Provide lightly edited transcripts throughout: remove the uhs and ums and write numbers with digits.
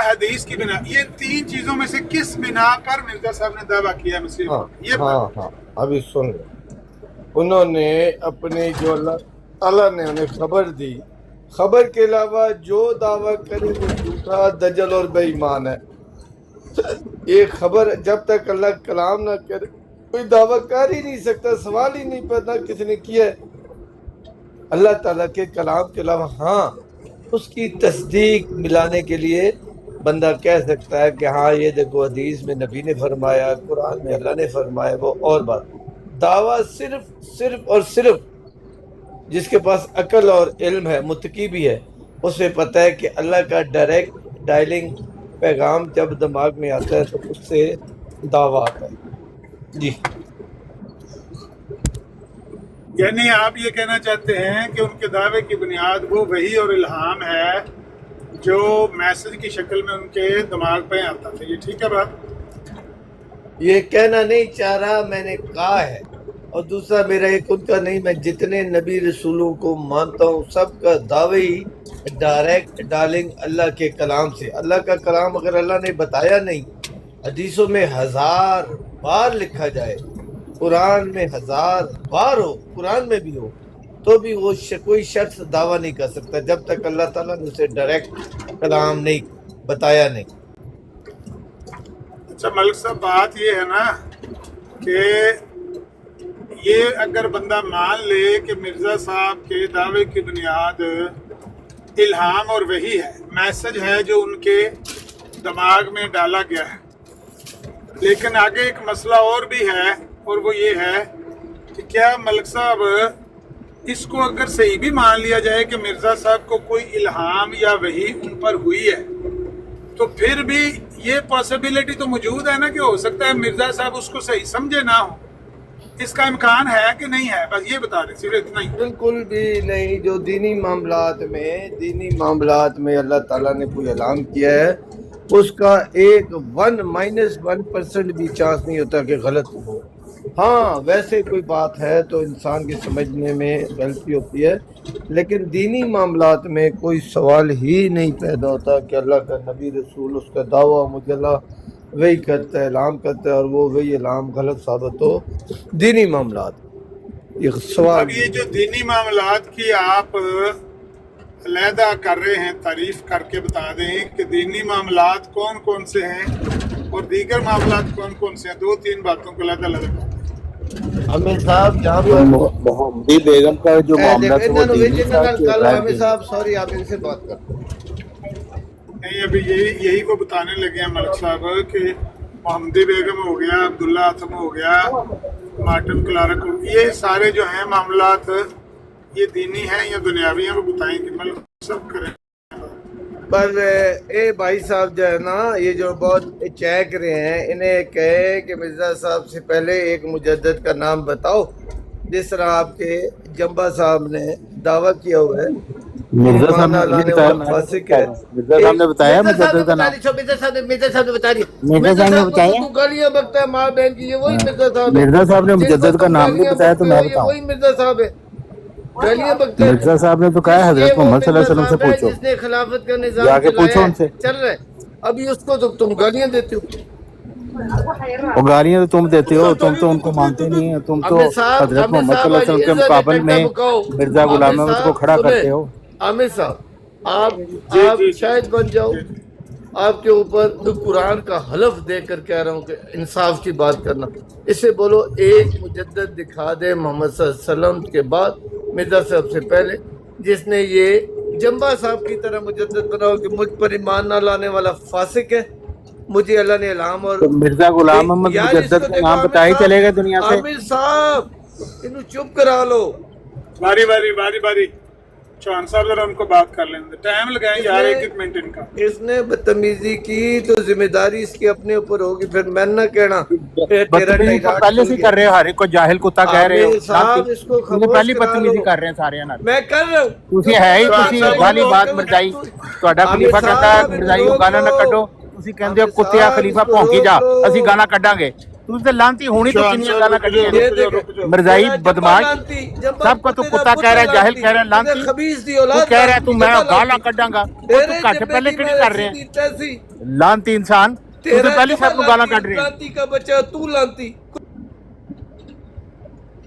हदीस की बिना, ये तीन चीजों में से किस बिना पर मिर्जा साहब ने दावा किया मसीह? ये हाँ, अभी सुन लो। उन्होंने अपने जो अल्लाह ताला ने उन्हें खबर दी, खबर के अलावा जो दावा करे वो झूठा, दजल और बेईमान है। ये खबर जब तक अल्लाह कलाम ना करे कोई दावा कर ही नहीं सकता, सवाल ही नहीं पैदा किसने किया है अल्लाह ताला के कलाम के अलावा। हाँ, उसकी तस्दीक मिलाने के लिए बंदा कह सकता है कि हाँ ये देखो हदीस में नबी ने फरमाया, कुरान में अल्लाह ने फरमाया, वो और बात। दावा सिर्फ और सिर्फ जिसके पास अकल और इल्म है, मुत्तकी भी है, उसे पता है कि अल्लाह का डायरेक्ट डायलिंग पैगाम जब दिमाग में आता है तो उससे दावा आता है। जी, यानी आप ये कहना चाहते हैं कि उनके दावे की बुनियाद वो वही और इल्हाम है जो मैसेज की शक्ल में उनके दिमाग पे आता था। ये ठीक है बात? ये कहना नहीं चाह रहा, मैंने कहा है। और दूसरा मेरा एक उनका नहीं, मैं जितने नबी रसूलों को मानता हूँ सबका दावे ही डायरेक्ट डालिंग अल्लाह के कलाम से। अल्लाह का कलाम अगर अल्लाह ने बताया नहीं, हदीसों में 1000 बार लिखा जाए, कुरान में 1000 बार हो, कुरान में भी हो, तो भी वो कोई शख्स दावा नहीं कर सकता जब तक अल्लाह ताला ने उसे डायरेक्ट कलाम नहीं बताया नहीं। अच्छा मलिक साहब, बात ये है ना कि ये अगर बंदा मान ले कि मिर्जा साहब के दावे की बुनियाद इल्हाम और वही है, मैसेज है जो उनके दिमाग में डाला गया है, लेकिन आगे एक मसला और भी है, और वो ये है कि क्या मलिक साहब इसको अगर सही भी मान लिया जाए कि मिर्जा साहब को कोई इल्हाम या वही उन पर हुई है, तो फिर भी ये पॉसिबिलिटी तो मौजूद है ना कि हो सकता है मिर्जा साहब उसको सही समझे ना हो। इसका इम्कान है कि नहीं है? बस ये बता रहे, सिर्फ इतना ही। बिल्कुल भी नहीं। जो दीनी मामलात में अल्लाह ताला ने कोई ऐलान किया है, उसका एक 1-1% भी चांस नहीं होता कि गलत हो। हाँ, वैसे कोई बात है तो इंसान के समझने में गलती होती है, लेकिन दीनी मामलात में कोई सवाल ही नहीं पैदा होता कि अल्लाह का नबी रसूल उसका दावा मुझे अल्लाह वही करता है, ऐलान करता है, और वो वही ऐलान गलत साबित हो। दीनी मामलात ये सवाल। अब ये जो दीनी मामलात की आप अलहदा कर रहे हैं, तारीफ करके बता दें कि दीनी मामलात कौन कौन से हैं और दीगर मामलात कौन कौन से हैं। 2-3 बातों को अलग अलग। अमीर साहब, जहाँ पर मोहम्मदी बेगम का जो मामला था वो दीनी अमीर साहब, सॉरी, आप इनसे बात कर। नहीं, अभी यही को बताने लगे हैं मलिक साहब कि मोहम्मदी बेगम हो गया, अब्दुल्ला आथम हो गया, मार्टिन क्लार्क हो, ये सारे जो हैं मामलात ये दीनी हैं या दुनियावी हैं, वो बताएंगे मलिक सब करें। पर ए भाई साहब जो है ना, ये जो बहुत चहक रहे हैं, इन्हें कहे कि मिर्जा साहब से पहले एक मुजद्दिद का नाम बताओ, जिस तरह आपके जंबा साहब ने दावा किया हुआ है। मिर्जा साहब ने बताया मुजद्दिद का नाम। मिर्जा साहब ने बताया, गालियां बकता है माँ बहन की, ये वही मिर्जा साहब। मिर्जा साहब ने मुजद्दिद का नाम नहीं बताया तो मैं बताऊं। वही मिर्जा साहब है। मिर्जा साहब ने तो कहा है हजरत मोहम्मद सल्लल्लाहु अलैहि वसल्लम से पूछो, जिसने खिलाफत का निजाम जाके पूछो उनसे। चल रहे अभी उसको तो तुम गालियां देते हो। वो गालियां तो तुम देते हो, तुम तो उनको मानते नहीं है। तुम तो हजरत मोहम्मद सल्लल्लाहु अलैहि वसल्लम के मुकाबले में मिर्जा गुलाम अहमद को खड़ा करते हो। आमिर साहब, आप शायद बन जाओ, आपके ऊपर कुरान का हलफ देकर कह रहा हूँ कि इंसाफ की बात करना। इससे बोलो एक मुजद्दिद दिखा दे मोहम्मद सल्लल्लाहु अलैहि वसल्लम के बाद, मिर्जा साहब से पहले, जिसने ये जंबा साहब की तरह मुजद्दिद बनाओ कि मुझ पर ईमान ना लाने वाला फासिक है, मुझे अल्लाह ने इल्हाम। और तो मिर्जा गुलाम अहमद मुजद्दिद का नाम बता ही चलेगा दुनिया से। आमिर साहब, इन्हें चुप करा लो। बारी चौहान साहब जरा उनको बात कर लेंगे, टाइम लगाए यार, 1 मिनट इनका। इसने बदतमीजी की तो जिम्मेदारी इसकी अपने ऊपर होगी, फिर मैं ना कहना बदतमीजी तो पहले से कर रहे हो, हर एक को जाहिल कुत्ता कह रहे हो साहब। इसको पहली बदतमीजी कर रहे हैं सारे ना। मैं कर रहा हूँ, ਤੁਸੀਂ ਹੈ ਹੀ ਤੁਸੀਂ ਵਾਲੀ ਬਾਤ ਮਰਜਾਈ। ਤੁਹਾਡਾ ਖਲੀਫਾ ਕਹਿੰਦਾ ਮਰਜਾਈ ਉਹ ਗਾਣਾ ਨਾ ਕੱਢੋ, ਤੁਸੀਂ ਕਹਿੰਦੇ ਹੋ ਕੁੱਤਿਆ ਖਲੀਫਾ ਭੌਂਕੀ ਜਾ, ਅਸੀਂ ਗਾਣਾ ਕੱਢਾਂਗੇ। तू तो लानती होनी तो चौहान कितनी साहब, गाना रुक जाओ, कटी रुक जाओ, रुक जाओ। मिर्जाई तेरा जब्बा बदमाश लानती, जब्बा सबको तू कुत्ते कुत्ता दा कह रहा है, पुत्तर जाहिल लानती, कह रहा है, लानती तेरे खबीस दी तू औलाद कह रहा है तू लानती, मैं जब्बा गाला लानती। कटांगा और तेरे तू घट जब्बे पहले की किहड़ी मैं कर रहे सीधी हैं तैसी, लानती इंसान तू तो तेरा पहले जब्बा सब गाला लानती, कट रहे हैं लानती का बच्चा तू लानती।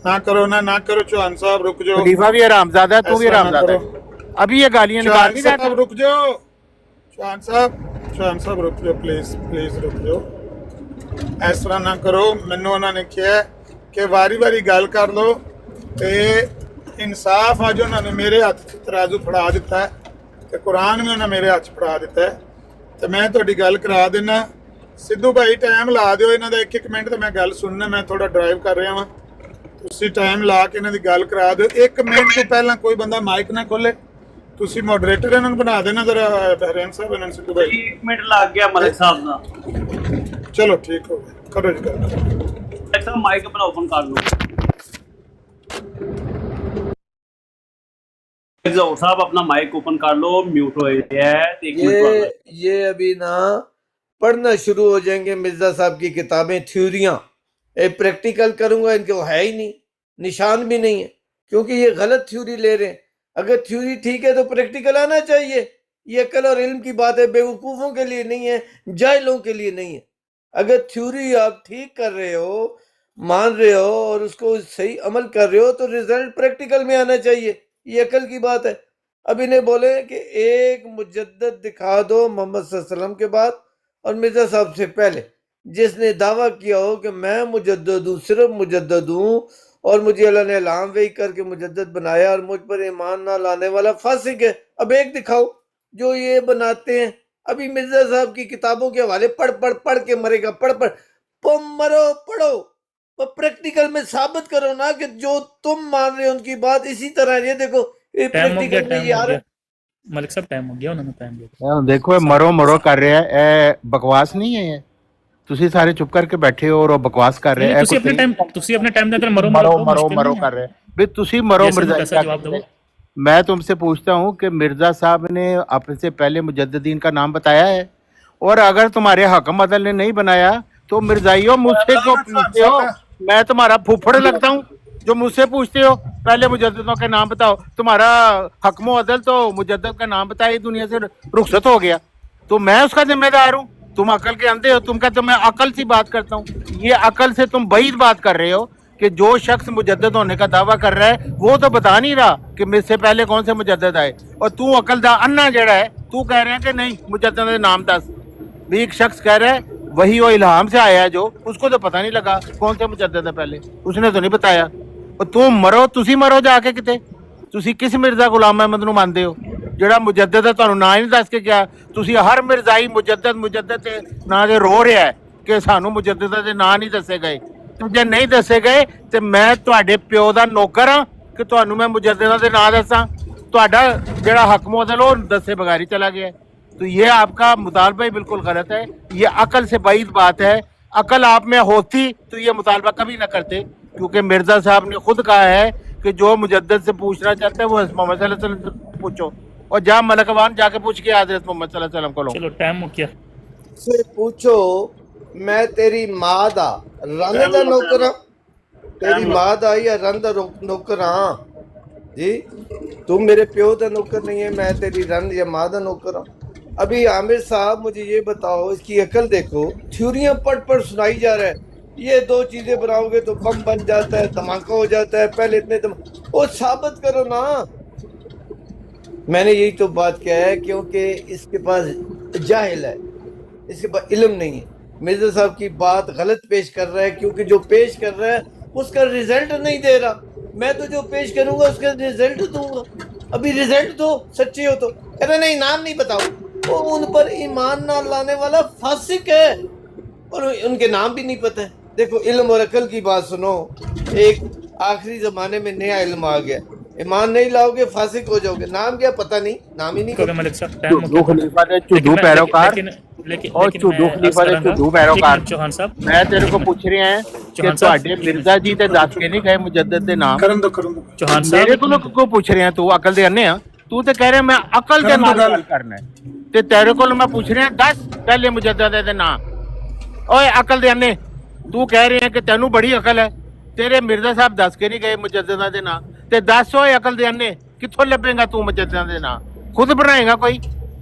ना करो ना करो चौहान साहब, रुक जाओ। खलीफा भी हरामजादा है तू भी ऐसा ना हरामजादा है करो। अभी ये गालियां निकाल चौहान नहीं रहा साहब था रुक जाओ, चौहान साहब रुक जाओ, प्लीज प्लीज रुक जाओ। ਇਸ ਤਰ੍ਹਾਂ ਨਾ ਕਰੋ। ਮੈਨੂੰ ਉਹਨਾਂ ਨੇ ਕਿਹਾ ਕਿ ਵਾਰੀ ਗੱਲ ਕਰ ਲਓ ਤੇ ਇਨਸਾਫ ਅੱਜ ਉਹਨਾਂ ਨੇ ਮੇਰੇ ਹੱਥ 'ਚ ਤਰਾਜ਼ੂ ਫੜਾ ਦਿੱਤਾ ਹੈ ਤੇ ਕੁਰਾਨ ਵੀ ਉਹਨਾਂ ਮੇਰੇ ਹੱਥ 'ਚ ਫੜਾ ਦਿੱਤਾ ਹੈ ਤੇ ਮੈਂ ਤੁਹਾਡੀ ਗੱਲ ਕਰਾ ਦੇਣਾ। ਸਿੱਧੂ ਭਾਈ ਟਾਈਮ ਲਾ ਦਿਓ ਇਹਨਾਂ ਦਾ ਇੱਕ ਮਿੰਟ ਤੇ ਮੈਂ ਗੱਲ ਸੁਣਨਾ, ਮੈਂ ਥੋੜਾ ਡਰਾਈਵ ਕਰ ਰਿਹਾ ਵਾਂ। ਤੁਸੀਂ ਟਾਈਮ ਲਾ ਕੇ ਇਹਨਾਂ ਦੀ ਗੱਲ ਕਰਾ ਦਿਓ। 1 ਮਿੰਟ ਤੋਂ ਪਹਿਲਾਂ ਕੋਈ ਬੰਦਾ ਮਾਈਕ ਨਾ ਖੋਲੇ। ਤੁਸੀਂ ਮੋਡਰੇਟਰ ਇਹਨਾਂ ਨੂੰ ਬਣਾ ਦੇਣਾ ਜ਼ਰਾ, ਬਹਿਰੇਨ ਸਾਹਿਬ ਇਹਨਾਂ ਨੂੰ। ਸਿੱਧੂ ਭਾਈ 1 ਮਿੰਟ ਲੱਗ ਗਿਆ ਮਲਿਕ ਸਾਹਿਬ ਦਾ। ਚਲੋ ਠੀਕ ਹੋ ਗਿਆ, ਕਰੋ ਜੀ ਗੱਲ। ਮਲਿਕ ਸਾਹਿਬ ਮਾਈਕ ਆਪਣਾ ਓਪਨ ਕਰ ਲਓ। जौहर साहब अपना माइक ओपन कर लो, म्यूट हो गया है। एक मिनट ये अभी ना पढ़ना शुरू हो जाएंगे मिर्जा साहब की किताबें, थ्योरियां। प्रैक्टिकल करूंगा इनके वो है ही नहीं, निशान भी नहीं है, क्योंकि ये गलत थ्योरी ले रहे हैं। अगर थ्योरी ठीक है तो प्रैक्टिकल आना चाहिए। ये अकल और इल्म की बात है, बेवकूफ़ों के लिए नहीं है, जाहिलों के लिए नहीं है। अगर थ्योरी आप ठीक कर रहे हो, मान रहे हो और उसको सही अमल कर रहे हो तो रिजल्ट प्रैक्टिकल में आना चाहिए। ये अकल की बात है। अब इन्हें बोले कि एक मुजद्दद दिखा दो मोहम्मद सल्लल्लाहु अलैहि वसल्लम के बाद और मिर्जा साहब से पहले, जिसने दावा किया हो कि मैं मुजद्दद हूँ, सिर्फ मुजद्दद हूँ और मुझे अल्लाह ने इल्हाम वही करके मुजद्दद बनाया और मुझ पर ईमान ना लाने वाला फासिक है। अब एक दिखाओ जो ये बनाते हैं। अभी मिर्जा साहब की किताबों के हवाले पढ़ के मरेगा, पढ़ मरो, पढ़ो, प्रैक्टिकल में साबित करो ना कि जो तुम मान रहे हो उनकी बात इसी तरह। ये देखो ये प्रैक्टिकल में यार मलिक साहब टाइम हो गया, उन्होंने टाइम दिया। देखो मरो कर रहे हैं, बकवास नहीं है ये। ਤੁਸੀਂ ਸਾਰੇ ਚੁੱਪ ਕਰਕੇ ਬੈਠੇ ਹੋ ਔਰ ਬਕਵਾਸ ਕਰ ਰਹੇ ਤੁਸੀਂ ਆਪਣੇ ਟਾਈਮ ਦੇ ਅੰਦਰ ਮਰੋ कर रहे हैं। तुसी मरो मिर्जा। मैं तुमसे पूछता हूँ कि मिर्जा साहब ने अपने से पहले मुजद्दिदीन का नाम बताया है, और अगर तुम्हारे हकम अदल ने नहीं बनाया तो मिर्जाइयों मुझसे क्यों पूछते हो? मैं तुम्हारा फूफड़ लगता हूँ जो मुझसे पूछते हो पहले मुजद्दिदों के नाम बताओ? तुम्हारा हकम अदल तो मुजद्दिद का नाम बताया दुनिया से रुखसत हो गया, तो मैं उसका जिम्मेदार हूँ? तुम अकल के अंधे हो, तुम कहते हो मैं अकल से बात करता हूँ। ये अकल से तुम बईद बात कर रहे हो कि जो शख्स मुजद्दद होने का दावा कर रहा है वो तो बता नहीं रहा कि मेरे से पहले कौन से मुजद्दद आए, और तू अकलदा अन्ना जड़ा है तू कह रहे हैं कि नहीं मुजद्दद के नाम दस। भी एक शख्स कह रहा है वही वो इल्हाम से आया है, जो उसको तो पता नहीं लगा कौन से मुजद्दद है पहले, उसने तो नहीं बताया। और तुम मरो, तुसी मरो जाके किते। ਤੁਸੀਂ ਕਿਸ ਮਿਰਜ਼ਾ ਗੁਲਾਮ ਅਹਿਮਦ ਨੂੰ ਮੰਨਦੇ ਹੋ ਜਿਹੜਾ ਮੁਜੱਦਦ ਹੈ? ਤੁਹਾਨੂੰ ਨਾਂ ਹੀ ਨਹੀਂ ਦੱਸ ਕੇ ਗਿਆ। ਤੁਸੀਂ ਹਰ ਮਿਰਜ਼ਾਈ ਮੁਜੱਦਦ ਤੇ ਨਾਂ ਦੇ ਰੋ ਰਿਹਾ ਹੈ ਕਿ ਸਾਨੂੰ ਮੁਜੱਦਦ ਦੇ ਨਾਂ ਨਹੀਂ ਦੱਸੇ ਗਏ। ਤੇ ਜੇ ਨਹੀਂ ਦੱਸੇ ਗਏ ਤੇ ਮੈਂ ਤੁਹਾਡੇ ਪਿਓ ਦਾ ਨੌਕਰ ਹਾਂ ਕਿ ਤੁਹਾਨੂੰ ਮੈਂ ਮੁਜੱਦਦਾਂ ਦੇ ਨਾਂ ਦੱਸਾਂ? ਤੁਹਾਡਾ ਜਿਹੜਾ ਹਕਮ ਅਦਲ ਉਹ ਦੱਸੇ ਬਗੈਰ ਹੀ ਚਲਾ ਗਿਆ। तो ये आपका मुतालबा ही बिल्कुल गलत है, ये अकल से बाइद बात है। अकल आप में होती तो ये मुतालबा कभी ना करते, क्योंकि मिर्जा साहब ने खुद कहा है कि जो मुजद्दद से पूछना चाहते हैं वो मोहम्मद सल्लल्लाहु अलैहि वसल्लम से पूछो, और जहाँ मलकवान जाके पूछ के हज़रत मोहम्मद सल्लल्लाहु अलैहि वसल्लम को लो। चलो टाइम हो गया, से पूछो मैं तेरी माँ दा रंग दा नौकर हां, तेरी माँ दा या रंग दा नौकर हां जी। तुम मेरे प्यो दा नौकर नहीं है, मैं तेरी रंग या माँ दा नौकर हां। अभी आमिर साहब मुझे ये बताओ, इसकी अकल देखो, थ्योरियां पढ़ सुनाई जा रहा है। ये 2 चीजें बनाओगे तो बम बन जाता है, धमाका हो जाता है, पहले इतने वो साबित करो ना। मैंने यही तो बात किया है, क्योंकि इसके पास जाहिल है, इसके पास इल्म नहीं है। मिर्जा साहब की बात गलत पेश कर रहा है, क्योंकि जो पेश कर रहा है उसका रिजल्ट नहीं दे रहा। मैं तो जो पेश करूंगा उसका रिजल्ट दूंगा। अभी रिजल्ट दो, सच्चे हो तो। कह रहे नहीं नाम नहीं बताओ, वो उन पर ईमान ना लाने वाला फासिक है और उनके नाम भी नहीं पता है। देखो इल्म और अकल की बात सुनो, एक आखिरी ज़माने में नया इल्म आ गया, ईमान नहीं लाओगे फासिक हो जाओगे। नाम क्या पता नहीं, नाम ही नहीं क्योंकि मलिक साहब टाइम हो गया। खलीफा ने चुदू पैरोकार और चुदू खलीफा ने चुदू पैरोकार। चौहान साहब मैं तेरे को पूछ रहे हैं कि ਤੁਹਾਡੇ ਮਿਰਜ਼ਾ ਜੀ ਤੇ ਦੱਸ ਕੇ ਨਹੀਂ ਗਏ ਮੁਜੱਦਦ ਦੇ ਨਾਮ? ਕਰਨ ਦੋ चौहान ਮੇਰੇ साहब ਕੋਲ ਪੁੱਛ ਰਿਹਾ ਤੂੰ ਅਕਲ ਦੇ ਅੰਨੇ ਆ? ਤੂੰ ਤੇ ਕਹਿ ਰਿਹਾ ਮੈਂ ਅਕਲ ਦੇ ਨਾਲ ਗੱਲ ਕਰਨਾ ਹੈ, ਤੇ ਤੇਰੇ ਕੋਲ ਮੈਂ ਪੁੱਛ ਰਿਹਾ ਦੱਸ ਪਹਿਲੇ ਮੁਜੱਦਦ ਦੇ ਨਾਮ। ਓਏ ਅਕਲ ਦੇ ਅੰਨੇ ਤੂੰ ਕਹਿ ਰਿਹਾ ਕਿ ਤੈਨੂੰ ਬੜੀ ਅਕਲ ਹੈ, ਤੇਰੇ ਮਿਰਜ਼ਾ ਸਾਹਿਬ ਦੱਸ ਕੇ ਨਹੀਂ ਗਏ ਮੁਜੱਦਦਾਂ ਦੇ ਨਾਂ, ਤੇ ਦੱਸ ਓਏ ਅਕਲ ਦੇ ਅੰਨੇ ਕਿੱਥੋਂ ਲੱਭੇਗਾ ਤੂੰ ਮੁਜੱਦਦਾਂ ਦੇ ਨਾਂ? ਖੁਦ ਬਣਾਏਗਾ कोई?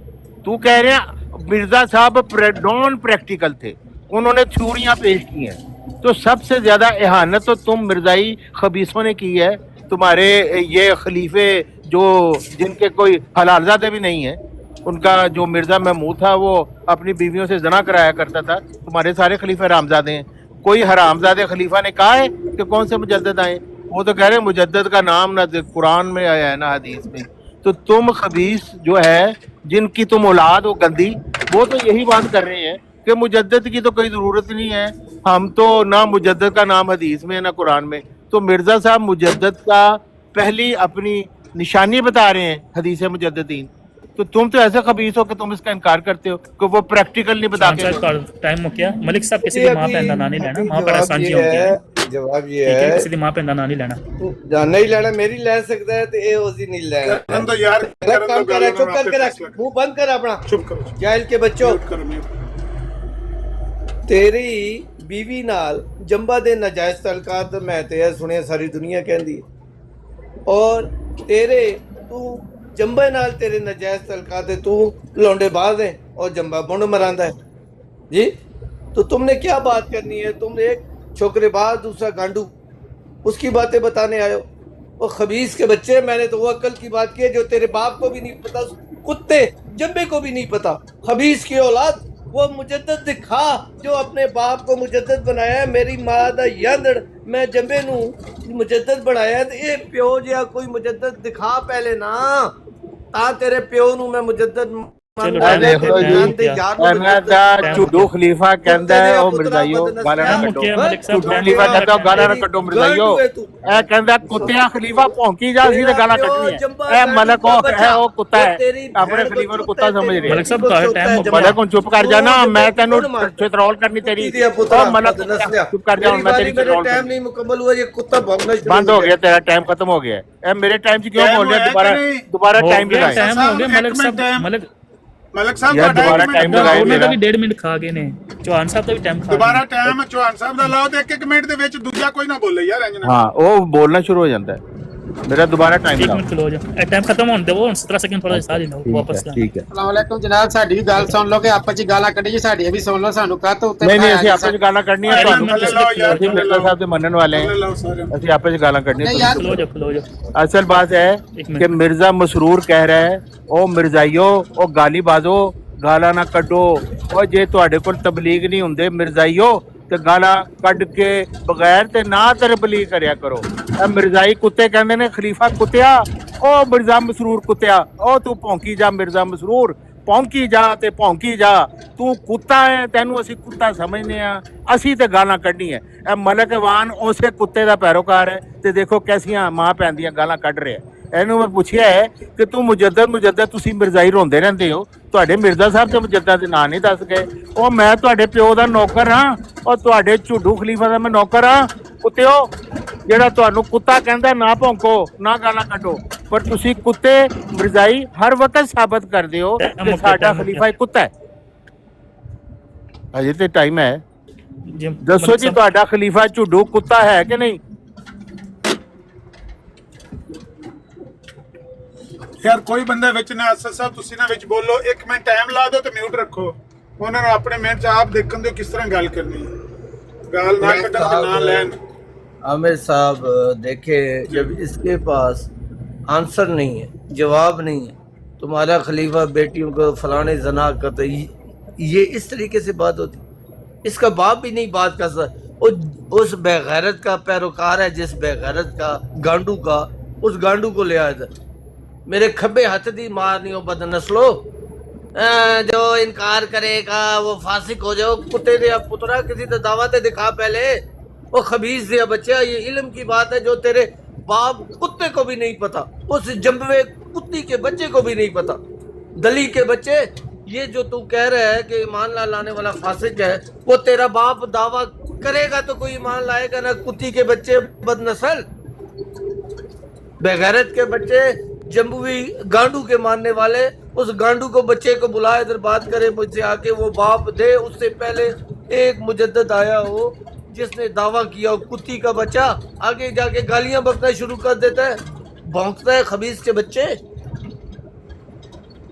तू कह रहे हैं मिर्जा साहब नॉन प्रैक्टिकल थे, उन्होंने थ्योरियां पेश की हैं, तो सबसे ज्यादा एहानत तो तुम मिर्जाई खबीसों ने की है। तुम्हारे ये खलीफे जो जिनके कोई हलालजादे भी नहीं है, उनका जो मिर्जा महमूद था वो अपनी बीवियों से जना कराया करता था, तुम्हारे सारे खलीफे हरामजादे हैं। कोई हरामजादे खलीफा ने कहा है कि कौन से मुजद्दद आए? वो तो कह रहे हैं मुजद्दद का नाम ना कुरान में आया है ना हदीस में। तो तुम खबीस जो है, जिनकी तुम औलाद हो गंदी, वो तो यही बात कर रहे हैं कि मुजद्दद की तो कोई ज़रूरत नहीं है, हम तो ना मुजद्दद का नाम हदीस में ना कुरान में। तो मिर्ज़ा साहब मुजद्दद का पहली अपनी निशानी बता रहे हैं हदीस मुजद्ददीन, तो तुम तो ऐसे खबीस हो कि तुम इसका इनकार करते हो कि वो प्रैक्टिकल नहीं बता के। टाइम हो गया मलिक साहब, किसी की मां पे दा नाम नहीं लेना, मां पर सांझी होती है। जवाब ये ठीक है, है किसी की मां पे दा नाम नहीं लेना, नहीं लेना, मेरी ले सकता है तो ये उसी नहीं लेना। ਕਰਨ ਦੋ ਯਾਰ, ਕਰਨ काम ਦੋ कर ਗੱਲ, चुप करके रख, मुंह बंद कर अपना। ਚੁੱਪ ਕਰੋ, जाहिल के बच्चों, ਚੁੱਪ ਕਰੋ, mute। ਤੇਰੀ ਬੀਵੀ ਨਾਲ ਜੰਬਾ ਦੇ ਨਾਜਾਇਜ਼ ਤਲਕਾਤ ਮੈਂ ਤੇ ਇਹ ਸੁਣਿਆ ਸਾਰੀ ਦੁਨੀਆ ਕਹਿੰਦੀ ਹੈ, ਔਰ ਤੇਰੇ ਤੂੰ ਜੰਬੇ ਨਾਲ ਤੇਰੇ ਨਾਜਾਇਜ਼ तलकात है, तू लौंडेबाज है और जंबा बुंड मरांदा है जी। तो तुमने क्या बात करनी है? तुम एक छोकरेबाज, दूसरा गांडू, उसकी बातें बताने आए हो। वो खबीस के बच्चे, मैंने तो वो अक्ल की बात की है जो तेरे बाप को भी नहीं पता, कुत्ते जंबे को भी नहीं पता। खबीस की औलाद, वो मुजद्दद दिखा जो अपने बाप को मुजद्दद बनाया है। मेरी मां दा यांदड़ मैं जंबे नू मुजद्दद बनाया है, तो ये प्यो जिहा कोई मुजद्दद दिखा पहले ना, ता तेरे प्यो नू मैं मुजद्दद ਝੂਡੂ ਖਲੀਫਾ ਕਹਿੰਦਾ ਹੈ ਉਹ ਮਿਰਜ਼ਾਈਓ ਗਾਲਾਂ ਨਾ ਕੱਢੋ, ਝੂਡੂ ਖਲੀਫਾ ਕਹਿੰਦਾ ਗਾਲਾਂ ਨਾ ਕੱਢੋ ਮਿਰਜ਼ਾਈਓ। ਇਹ ਕਹਿੰਦਾ ਕੁੱਤਿਆਂ ਖਲੀਫਾ ਭੌਂਕੀ ਜਾ ਸੀ ਤੇ ਗਾਲਾਂ ਕੱਢਣੀਆਂ। ਇਹ ਮਲਕ ਹੈ, ਉਹ ਕੁੱਤਾ ਹੈ, ਆਪਣੇ ਖਲੀਫਾ ਨੂੰ ਕੁੱਤਾ ਸਮਝ ਰਿਹਾ। मलिक साहब का टाइम हो गया, ਮਲਕ ਹੁਣ ਚੁੱਪ ਕਰ ਜਾ ਨਾ, ਮੈਂ ਤੈਨੂੰ ਚਿਤਰੌਲ ਕਰਨੀ ਤੇਰੀ। ਉਹ ਮਲਕ ਚੁੱਪ ਕਰ ਜਾ, ਹੁਣ ਮੈਂ ਤੇਰੀ ਚਿਤਰੌਲ टाइम नहीं मुकम्मल हुआ, ये कुत्ता भौंकना शुरू ਬੰਦ ਹੋ ਗਿਆ, ਤੇਰਾ ਟਾਈਮ ਖਤਮ ਹੋ ਗਿਆ। ਇਹ ਮੇਰੇ ਟਾਈਮ 'ਚ ਕਿਉਂ ਬੋਲ ਰਿਹਾ? ਦੁਬਾਰਾ ਟਾਈਮ ਲਗਾਇਆ। टाइम हो गया मलिक साहब, ਮਲਕ ਸਾਹਿਬ ਯਾਰ ਤੁਹਾਡਾ ਦੁਬਾਰਾ ਟਾਈਮ ਲਗਾਇਆ ਉਹਨਾਂ ਦਾ ਮੇਰਾ। ਵੀ 1.5 ਮਿੰਟ ਖਾ ਗਏ ਨੇ, ਚੌਹਾਨ ਸਾਹਿਬ ਦਾ ਵੀ ਟਾਈਮ ਖਾ ਦੁਬਾਰਾ ਟਾਈਮ ਚੌਹਾਨ ਸਾਹਿਬ ਦਾ ਲਾਓ ਤੇ ਇੱਕ ਮਿੰਟ ਦੇ ਵਿੱਚ ਦੂਜਾ ਕੋਈ ਨਾ ਬੋਲੇ ਯਾਰ ਇੰਜ ਨਾ। ਹਾਂ, ਉਹ ਬੋਲਣਾ ਸ਼ੁਰੂ ਹੋ ਜਾਂਦਾ ਹੈ। ਮੇਰਾ ਦੁਬਾਰਾ ਟਾਈਮ 1 ਲਾਓ। ਮਿੰਟ ਖਲੋ ਜਾ, ਇਹ ਟਾਈਮ ਖਤਮ ਹੋਣ ਦੇਵੋ, ਹੁਣ 17 ਸੈਕਿੰਡ ਥੋੜਾ ਜਿਹਾ ਸਾਹ ਵਾਪਸ ਲਾ। ਠੀਕ ਹੈ। अस्सलामुअलैकुम जनाब, साडी भी गल सुन लो कि आपस च गालां कड्ढी जी, साडी भी सुन लो, सानू कात उत्ते ਨਹੀਂ ਨਹੀਂ, ਅਸੀਂ ਆਪਸ ਵਿੱਚ ਗਾਲਾਂ ਕੱਢਣੀਆਂ, ਤੁਹਾਨੂੰ ਥੱਲੇ ਲਾਓ ਯਾਰ, ਅਸੀਂ ਮਿਰਜ਼ਾ ਸਾਹਿਬ ਦੇ ਮੰਨਣ ਵਾਲੇ ਥੱਲੇ ਹਾਂ, ਲਾਓ ਸਾਰਿਆਂ ਨੂੰ। ਅਸੀਂ ਆਪਸ ਵਿੱਚ ਗਾਲਾਂ ਕੱਢਣੀਆਂ। नहीं यार, ਖਲੋ ਜਾ। असल बात है कि मिर्जा मसरूर कह रहा है ओ मिर्जाइयो ओ गाली बाजो गाला ना कड्डो, और जे तुहाडे कोल तबलीग नहीं हुंदे मिर्जाइयो ते गाला कड के बगैर ते ना तबलीग करया करो। मिर्जाई कुत्ते कहंदे ने खलीफा कुत्तिया, ओ मिर्जा मसरूर कुत्तिया, ओ तू भौंकी जा मिर्जा मसरूर, ਭੌਂਕੀ ਜਾ ਤੇ ਭੌਂਕੀ ਜਾ, ਤੂੰ ਕੁੱਤਾ ਹੈ, ਤੈਨੂੰ ਅਸੀਂ ਕੁੱਤਾ ਸਮਝਦੇ ਆ, ਅਸੀਂ ਤੇ ਗਾਲਾਂ ਕੱਢਣੀਆਂ। ਇਹ ਮਲਕ ਵਾਨ ਉਸੇ ਕੁੱਤੇ ਦਾ ਪੈਰੋਕਾਰ ਹੈ, ਤੇ ਦੇਖੋ ਕੈਸੀਆਂ ਮਾਂ ਭੈਣ ਦੀਆਂ ਗਾਲਾਂ ਕੱਢ ਰਿਹਾ। ਇਹਨੂੰ ਮੈਂ ਪੁੱਛਿਆ ਹੈ ਕਿ ਤੂੰ ਮੁਜੱਦਦ ਤੁਸੀਂ ਮਿਰਜ਼ਾਈ ਰੋਂਦੇ ਰਹਿੰਦੇ ਹੋ, ਤੁਹਾਡੇ ਮਿਰਜ਼ਾ ਸਾਹਿਬ ਤੇ ਮੁਜੱਦਦ ਦੇ ਨਾਂ ਨਹੀਂ ਦੱਸ ਗਏ। ਉਹ ਮੈਂ ਤੁਹਾਡੇ ਪਿਓ ਦਾ ਨੌਕਰ ਹਾਂ, ਔਰ ਤੁਹਾਡੇ ਝੁੱਡੂ ਖਲੀਫਾ ਦਾ ਮੈਂ ਨੌਕਰ ਹਾਂ। ਕੁੱਤਿਓ, ਜਿਹੜਾ ਤੁਹਾਨੂੰ ਕੁੱਤਾ ਕਹਿੰਦਾ ਨਾ ਭੌਂਕੋ ਨਾ ਗਾਲਾਂ ਕੱਢੋ, ਪਰ ਤੁਸੀਂ ਕੁੱਤੇ ਮਿਰਜ਼ਾਈ ਹਰ ਵਕਤ ਸਾਬਤ ਕਰਦੇ ਹੋ ਕਿ ਸਾਡਾ ਖਲੀਫਾ ਇੱਕ ਕੁੱਤਾ ਹੈ। ਅਜੇ ਤੇ ਟਾਈਮ ਹੈ, ਦੱਸੋ ਜੀ ਤੁਹਾਡਾ ਖਲੀਫਾ ਝੁੱਡੂ ਕੁੱਤਾ ਹੈ ਕਿ ਨਹੀਂ? ਯਾਰ ਕੋਈ ਬੰਦਾ ਵਿੱਚ ਨਾ, ਅਸਦ ਸਾਹਿਬ ਤੁਸੀਂ ਨਾ ਵਿੱਚ ਬੋਲੋ, 1 ਮਿੰਟ ਟਾਈਮ ਲਾ ਦਿਓ ਤੇ ਮਿਊਟ ਰੱਖੋ। ਉਹਨਾਂ ਨੂੰ ਆਪਣੇ ਮਿੰਟ 'ਚ ਆਪ ਦੇਖਣ ਦਿਓ ਕਿਸ ਤਰ੍ਹਾਂ ਗੱਲ ਕਰਨੀ ਹੈ, ਗਾਲ ਨਾ ਕੱਢਣ ਤੇ ਨਾ ਲੈਣ। आमिर साहब देखे, जब इसके पास आंसर नहीं है, जवाब नहीं है, तुम्हारा खलीफा बेटियों को फलाने जना करते, ये इस तरीके से बात होती? इसका बाप भी नहीं बात कर सकता। उस बेगैरत का पैरोकार है, जिस बेगैरत का गांडू का, उस गांडू को ले आया था। मेरे खब्बे हाथ दी मारनी हो बद नस्लो, जो इनकार करेगा वो फासिक हो जाओ। कुत्ते दे पुत्रा किसी का दावा ते दिखा पहले, वो खबीस दिया बच्चा, ये इल्म की बात है जो तेरे बाप कुत्ते को भी नहीं पता, उस जंबवे कुत्ती के बच्चे को भी नहीं पता। दली के बच्चे, ये जो तू कह रहा है कि ईमान लाने वाला फासिक है, वो तेरा बाप दावा करेगा तो कोई ईमान लाएगा ना। कुत्ती के बच्चे बदनस्ल, बेगैरत के बच्चे, जम्बुई गांडू के मानने वाले, उस गांडू को बच्चे को बुलाए, इधर बात करे मुझसे आके, वो बाप दे। उससे पहले एक मुजद्दद आया हो, जिसने दावा किया वो कुत्ती का बच्चा आगे जाके गालियां बकना शुरू कर देता है, भौंकता है खबीस के बच्चे।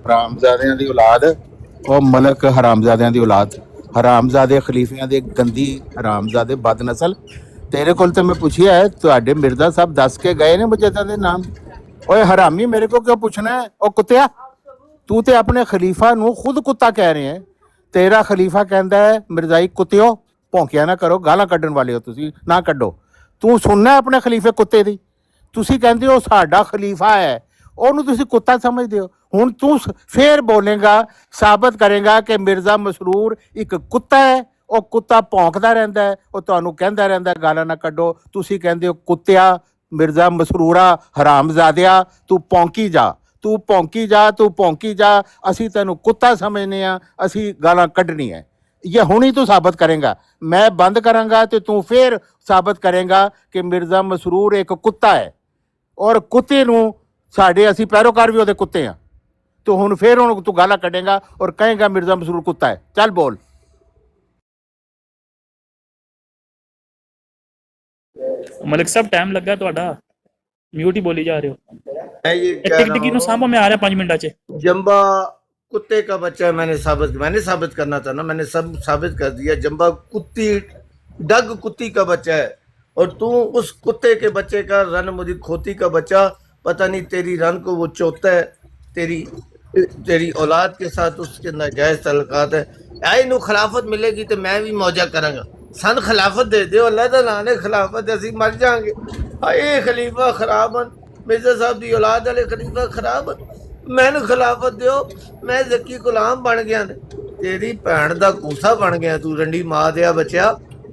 ਹਰਾਮਜ਼ਾਦਿਆਂ ਦੀ ਔਲਾਦ, ਉਹ ਮਲਕ ਹਰਾਮਜ਼ਾਦਿਆਂ ਦੀ ਔਲਾਦ, ਹਰਾਮਜ਼ਾਦੇ ਖਲੀਫਿਆਂ ਦੇ ਗੰਦੀ ਹਰਾਮਜ਼ਾਦੇ ਬਦਨਸਲ। ਤੇਰੇ ਕੋਲ ਤੇ ਮੈਂ ਪੁੱਛਿਆ ਹੈ, ਤੁਹਾਡੇ ਮਿਰਜ਼ਾ ਸਾਹਿਬ ਦੱਸ ਕੇ ਗਏ ਨੇ ਮੁਜੱਦਦ ਦੇ ਨਾਮ। ਓਏ ਹਰਾਮੀ, ਮੇਰੇ ਕੋ ਕਿਉਂ ਪੁੱਛਣਾ ਹੈ? ਉਹ ਕੁੱਤਿਆ, ਤੂੰ ਤੇ ਆਪਣੇ ਖਲੀਫਾ ਨੂੰ ਖੁਦ ਕੁੱਤਾ ਕਹਿ ਰਹੇ ਹੈ। ਤੇਰਾ ਖਲੀਫਾ ਕਹਿੰਦਾ ਹੈ ਮਿਰਜ਼ਾਈ ਕੁੱਤਿਓ ਭੌਂਕਿਆ ਨਾ ਕਰੋ, ਗਾਲਾਂ ਕੱਢਣ ਵਾਲੇ ਹੋ ਤੁਸੀਂ, ਨਾ ਕੱਢੋ। ਤੂੰ ਸੁਣਨਾ ਆਪਣੇ ਖਲੀਫੇ ਕੁੱਤੇ ਦੀ? ਤੁਸੀਂ ਕਹਿੰਦੇ ਹੋ ਸਾਡਾ ਖਲੀਫਾ ਹੈ, ਉਹਨੂੰ ਤੁਸੀਂ ਕੁੱਤਾ ਸਮਝਦੇ ਹੋ। ਹੁਣ ਤੂੰ ਫੇਰ ਬੋਲੇਗਾ, ਸਾਬਤ ਕਰੇਗਾ ਕਿ ਮਿਰਜ਼ਾ ਮਸਰੂਰ ਇੱਕ ਕੁੱਤਾ ਹੈ, ਉਹ ਕੁੱਤਾ ਭੌਂਕਦਾ ਰਹਿੰਦਾ ਹੈ, ਉਹ ਤੁਹਾਨੂੰ ਕਹਿੰਦਾ ਰਹਿੰਦਾ ਗਾਲਾਂ ਨਾ ਕੱਢੋ। ਤੁਸੀਂ ਕਹਿੰਦੇ ਹੋ ਕੁੱਤਿਆ, ਮਿਰਜ਼ਾ ਮਸਰੂਰਾ, ਹਰਾਮਜ਼ਾਦਿਆ, ਤੂੰ ਭੌਂਕੀ ਜਾ, ਤੂੰ ਭੌਂਕੀ ਜਾ, ਤੂੰ ਭੌਂਕੀ ਜਾ। ਅਸੀਂ ਤੈਨੂੰ ਕੁੱਤਾ ਸਮਝਦੇ ਹਾਂ, ਅਸੀਂ ਗਾਲਾਂ ਕੱਢਣੀ ਹੈ। ਇਹ ਹੁਣੀ ਤੂੰ ਸਾਬਤ ਕਰੇਗਾ। ਮੈਂ ਬੰਦ ਕਰਾਂਗਾ ਤੇ ਤੂੰ ਫੇਰ ਸਾਬਤ ਕਰੇਗਾ ਕਿ ਮਿਰਜ਼ਾ ਮਸਰੂਰ ਇੱਕ ਕੁੱਤਾ ਹੈ, ਔਰ ਕੁੱਤੇ ਨੂੰ ਸਾਡੇ ਅਸੀਂ ਪੈਰੋਕਾਰ ਵੀ ਉਹਦੇ ਕੁੱਤੇ ਹਾਂ। ਤੂੰ ਹੁਣ ਫੇਰ ਹੁਣ ਤੂੰ ਗਾਲਾਂ ਕੱਢੇਗਾ ਔਰ ਕਹੇਗਾ ਮਿਰਜ਼ਾ ਮਸਰੂਰ ਕੁੱਤਾ ਹੈ। ਚੱਲ ਬੋਲ। ਮਲਿਕ ਸਾਹਿਬ ਟਾਈਮ ਲੱਗਾ ਤੁਹਾਡਾ, ਮਿਊਟ ਹੀ ਬੋਲੀ ਜਾ ਰਹੇ ਹੋ। मैं ये ਇਹ कह ਟਿਕ रहा ਟਿਕੀ ਨੂੰ हूँ, ਸਾਂਭੋ, मैं आ रहा 5 मिनटा च। जम्बा कुत्ते का बच्चा है। मैंने साबित करना था ना, मैंने सब साबित कर दिया। जम्बा कुत्ती, डग कुत्ती का बच्चा है, और तू उस कुत्ते के बच्चे का रन मुझे खोती का बच्चा, पता नहीं तेरी रन को वो चोता है, तेरी औलाद के साथ उसके नाजायज तल्लुकात है। आई नू खिलाफत मिलेगी तो मैं भी मौजा करांगा। सन खिलाफत दे दो, अल्लाह ताला ने खिलाफत, असी मर जाएंगे। आए खलीफा खराब हैं, मिर्जा साहब की औलाद वाले खलीफा खराब हैं, मैनू खिलाफत दियो, मैं जकी गुलाम बन गया। तेरी भैन का कूसा बन गया तू, रंडी माँ दिया बच्चा,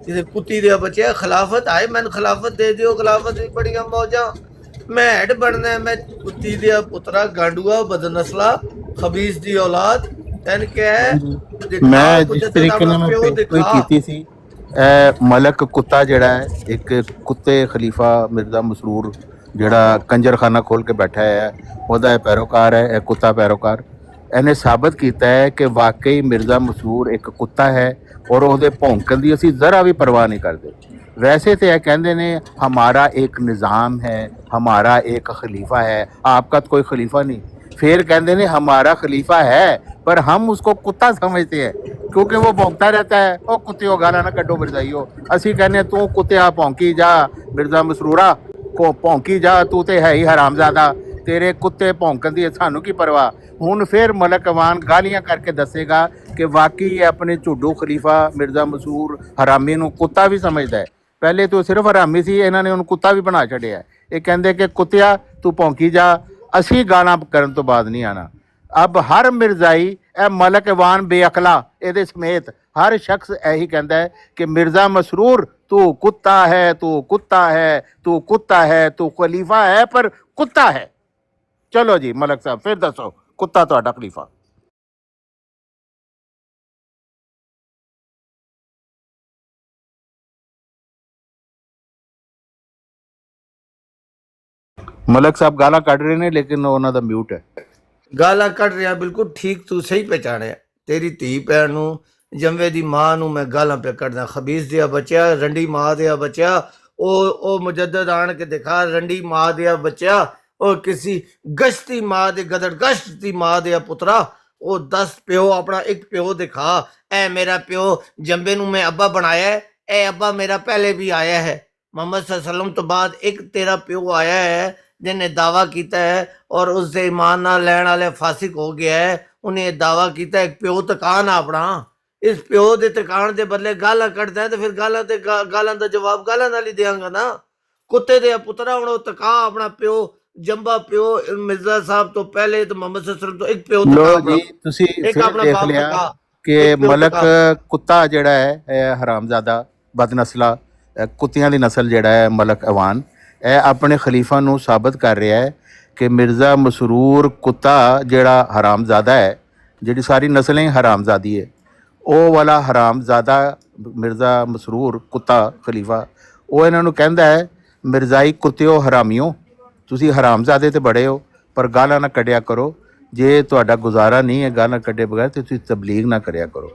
किसी कुत्ती दिया बच्चा। खिलाफत आए, मैनू खिलाफत दे दियो, खिलाफत भी बड़ियां मौजा। मैं हेड बनना है, मैं कुत्ती दिया पुत्रा, गांडूआ, बदनसला, खबीस दी औलाद। तैन क्या है मैं जिस तरीके ਨਾਲ ਮੈਂ ਕੋਈ ਕੀਤੀ ਸੀ, ਮਲਕ ਕੁੱਤਾ ਜਿਹੜਾ ਹੈ, ਇੱਕ ਕੁੱਤੇ ਖਲੀਫਾ ਮਿਰਜ਼ਾ ਮਸਰੂਰ ਜਿਹੜਾ ਕੰਜਰਖਾਨਾ ਖੋਲ ਕੇ ਬੈਠਾ ਹੈ, ਉਹਦਾ ਇਹ ਪੈਰੋਕਾਰ ਹੈ, ਇਹ ਕੁੱਤਾ ਪੈਰੋਕਾਰ। ਇਹਨੇ ਸਾਬਤ ਕੀਤਾ ਹੈ ਕਿ ਵਾਕਈ ਮਿਰਜ਼ਾ ਮਸਰੂਰ ਇੱਕ ਕੁੱਤਾ ਹੈ, ਔਰ ਉਹਦੇ ਭੌਂਕਣ ਦੀ ਅਸੀਂ ਜ਼ਰਾ ਵੀ ਪਰਵਾਹ ਨਹੀਂ ਕਰਦੇ। वैसे तो यह कहते ने हमारा एक निज़ाम है, हमारा एक खलीफा है, आपका तो कोई खलीफा नहीं। फिर कहते ने हमारा खलीफा है पर हम उसको कुत्ता समझते हैं क्योंकि वो भौंकता रहता है। ओ कुत्ते गाला ना कड्डो मिर्जाइयो, असी कहने तू कुत्तिया भौंकी जा, मिर्जा मसरूरा को भौंकी जा, तू तो है ही हरामजादा, तेरे कुत्ते भौंकन दी सानू की परवाह। हुण फिर मलक अवान गालियां करके दसेगा कि वाकई ये अपने झुड्डू खलीफा मिर्जा मसूर हरामी नू कुत्ता भी समझदा है। पहले तो सिर्फ हरामी सी, इन्हां ने उन्हें कुत्ता भी बना छड़िया। ये कहंदे कि कुत्तिया तू भौंकी जा, असी गालां करन तो बाद नहीं आना। अब हर मिर्जाई ए मलक अवान बेअकला ये समेत हर शख्स यही कहता है कि मिर्जा मसरूर तू कुत्ता है, तू कुत्ता है, तू कुत्ता है, तू खलीफा है पर कुत्ता है। चलो जी मलक साहब फिर दसो कुत्ता तुहाडा खलीफा। मलक साहब गाला कढ़ रहे ने लेकिन उन्हां दा म्यूट है। गाला कढ़ रहा बिल्कुल ठीक, तू सही पहचानिया। तेरी धी भैन नू जंवे दी मां नू मैं गालां पे कढ़दा, खबीस दिया बच्चा, रंडी मां दिया बच्चा। ओ मुजद्दद आन के दिखा, रंडी मां दिया बच्चा, और किसी गश्ती मां दे गदड़ गश्त दी मां दिया पुत्रा। ओ 10 प्यो अपना एक प्यो दिखा। ए मेरा प्यो जंबे नू मैं अब्बा बनाया है, ए अब्बा मेरा पहले भी आया है। मोहम्मद सल्लल्लाहु अलैहि वसल्लम तो बाद एक तेरा प्यो आया है जिन्हें दावा किया है और उससे ईमान ना लैण वाले फासिक हो गया है। उन्हें दावा किया एक प्यो तकान अपना, इस प्यो के तकान के बदले गालां कढ़दा है तो फिर गालां दा जवाब गालां नाल ही देंगा ना। कुत्ते दे पुत्रा हुण तका अपना प्यो, जंबा प्यो मिर्जा साहब तो पहले तो मोहम्मद सल्लल्लाहु अलैहि वसल्लम तो एक प्यो लो जी तुसी फिर देख लिया कि मलक कुत्ता जिहड़ा है हरामजादा बदनस्ला कुत्तियां दी नस्ल जिहड़ा है मलक अवान अपने खलीफा नू साबित कर रहा है कि मिर्ज़ा मसरूर कुत्ता जिहड़ा हरामजादा है, जिहड़ी सारी नस्लें हरामजादी है, वो वाला हरामजादा मिर्ज़ा मसरूर कुत्ता खलीफा वो इन्हां नू कहंदा है मिर्ज़ाई कुत्तियो हरामियो, तुसी हरामजादे ते बड़े हो पर गालां ना कढ़िया करो। जे तुहाडा गुजारा नहीं है गालां कढ़े बगैर तो तुसी तबलीग ना करिया करो।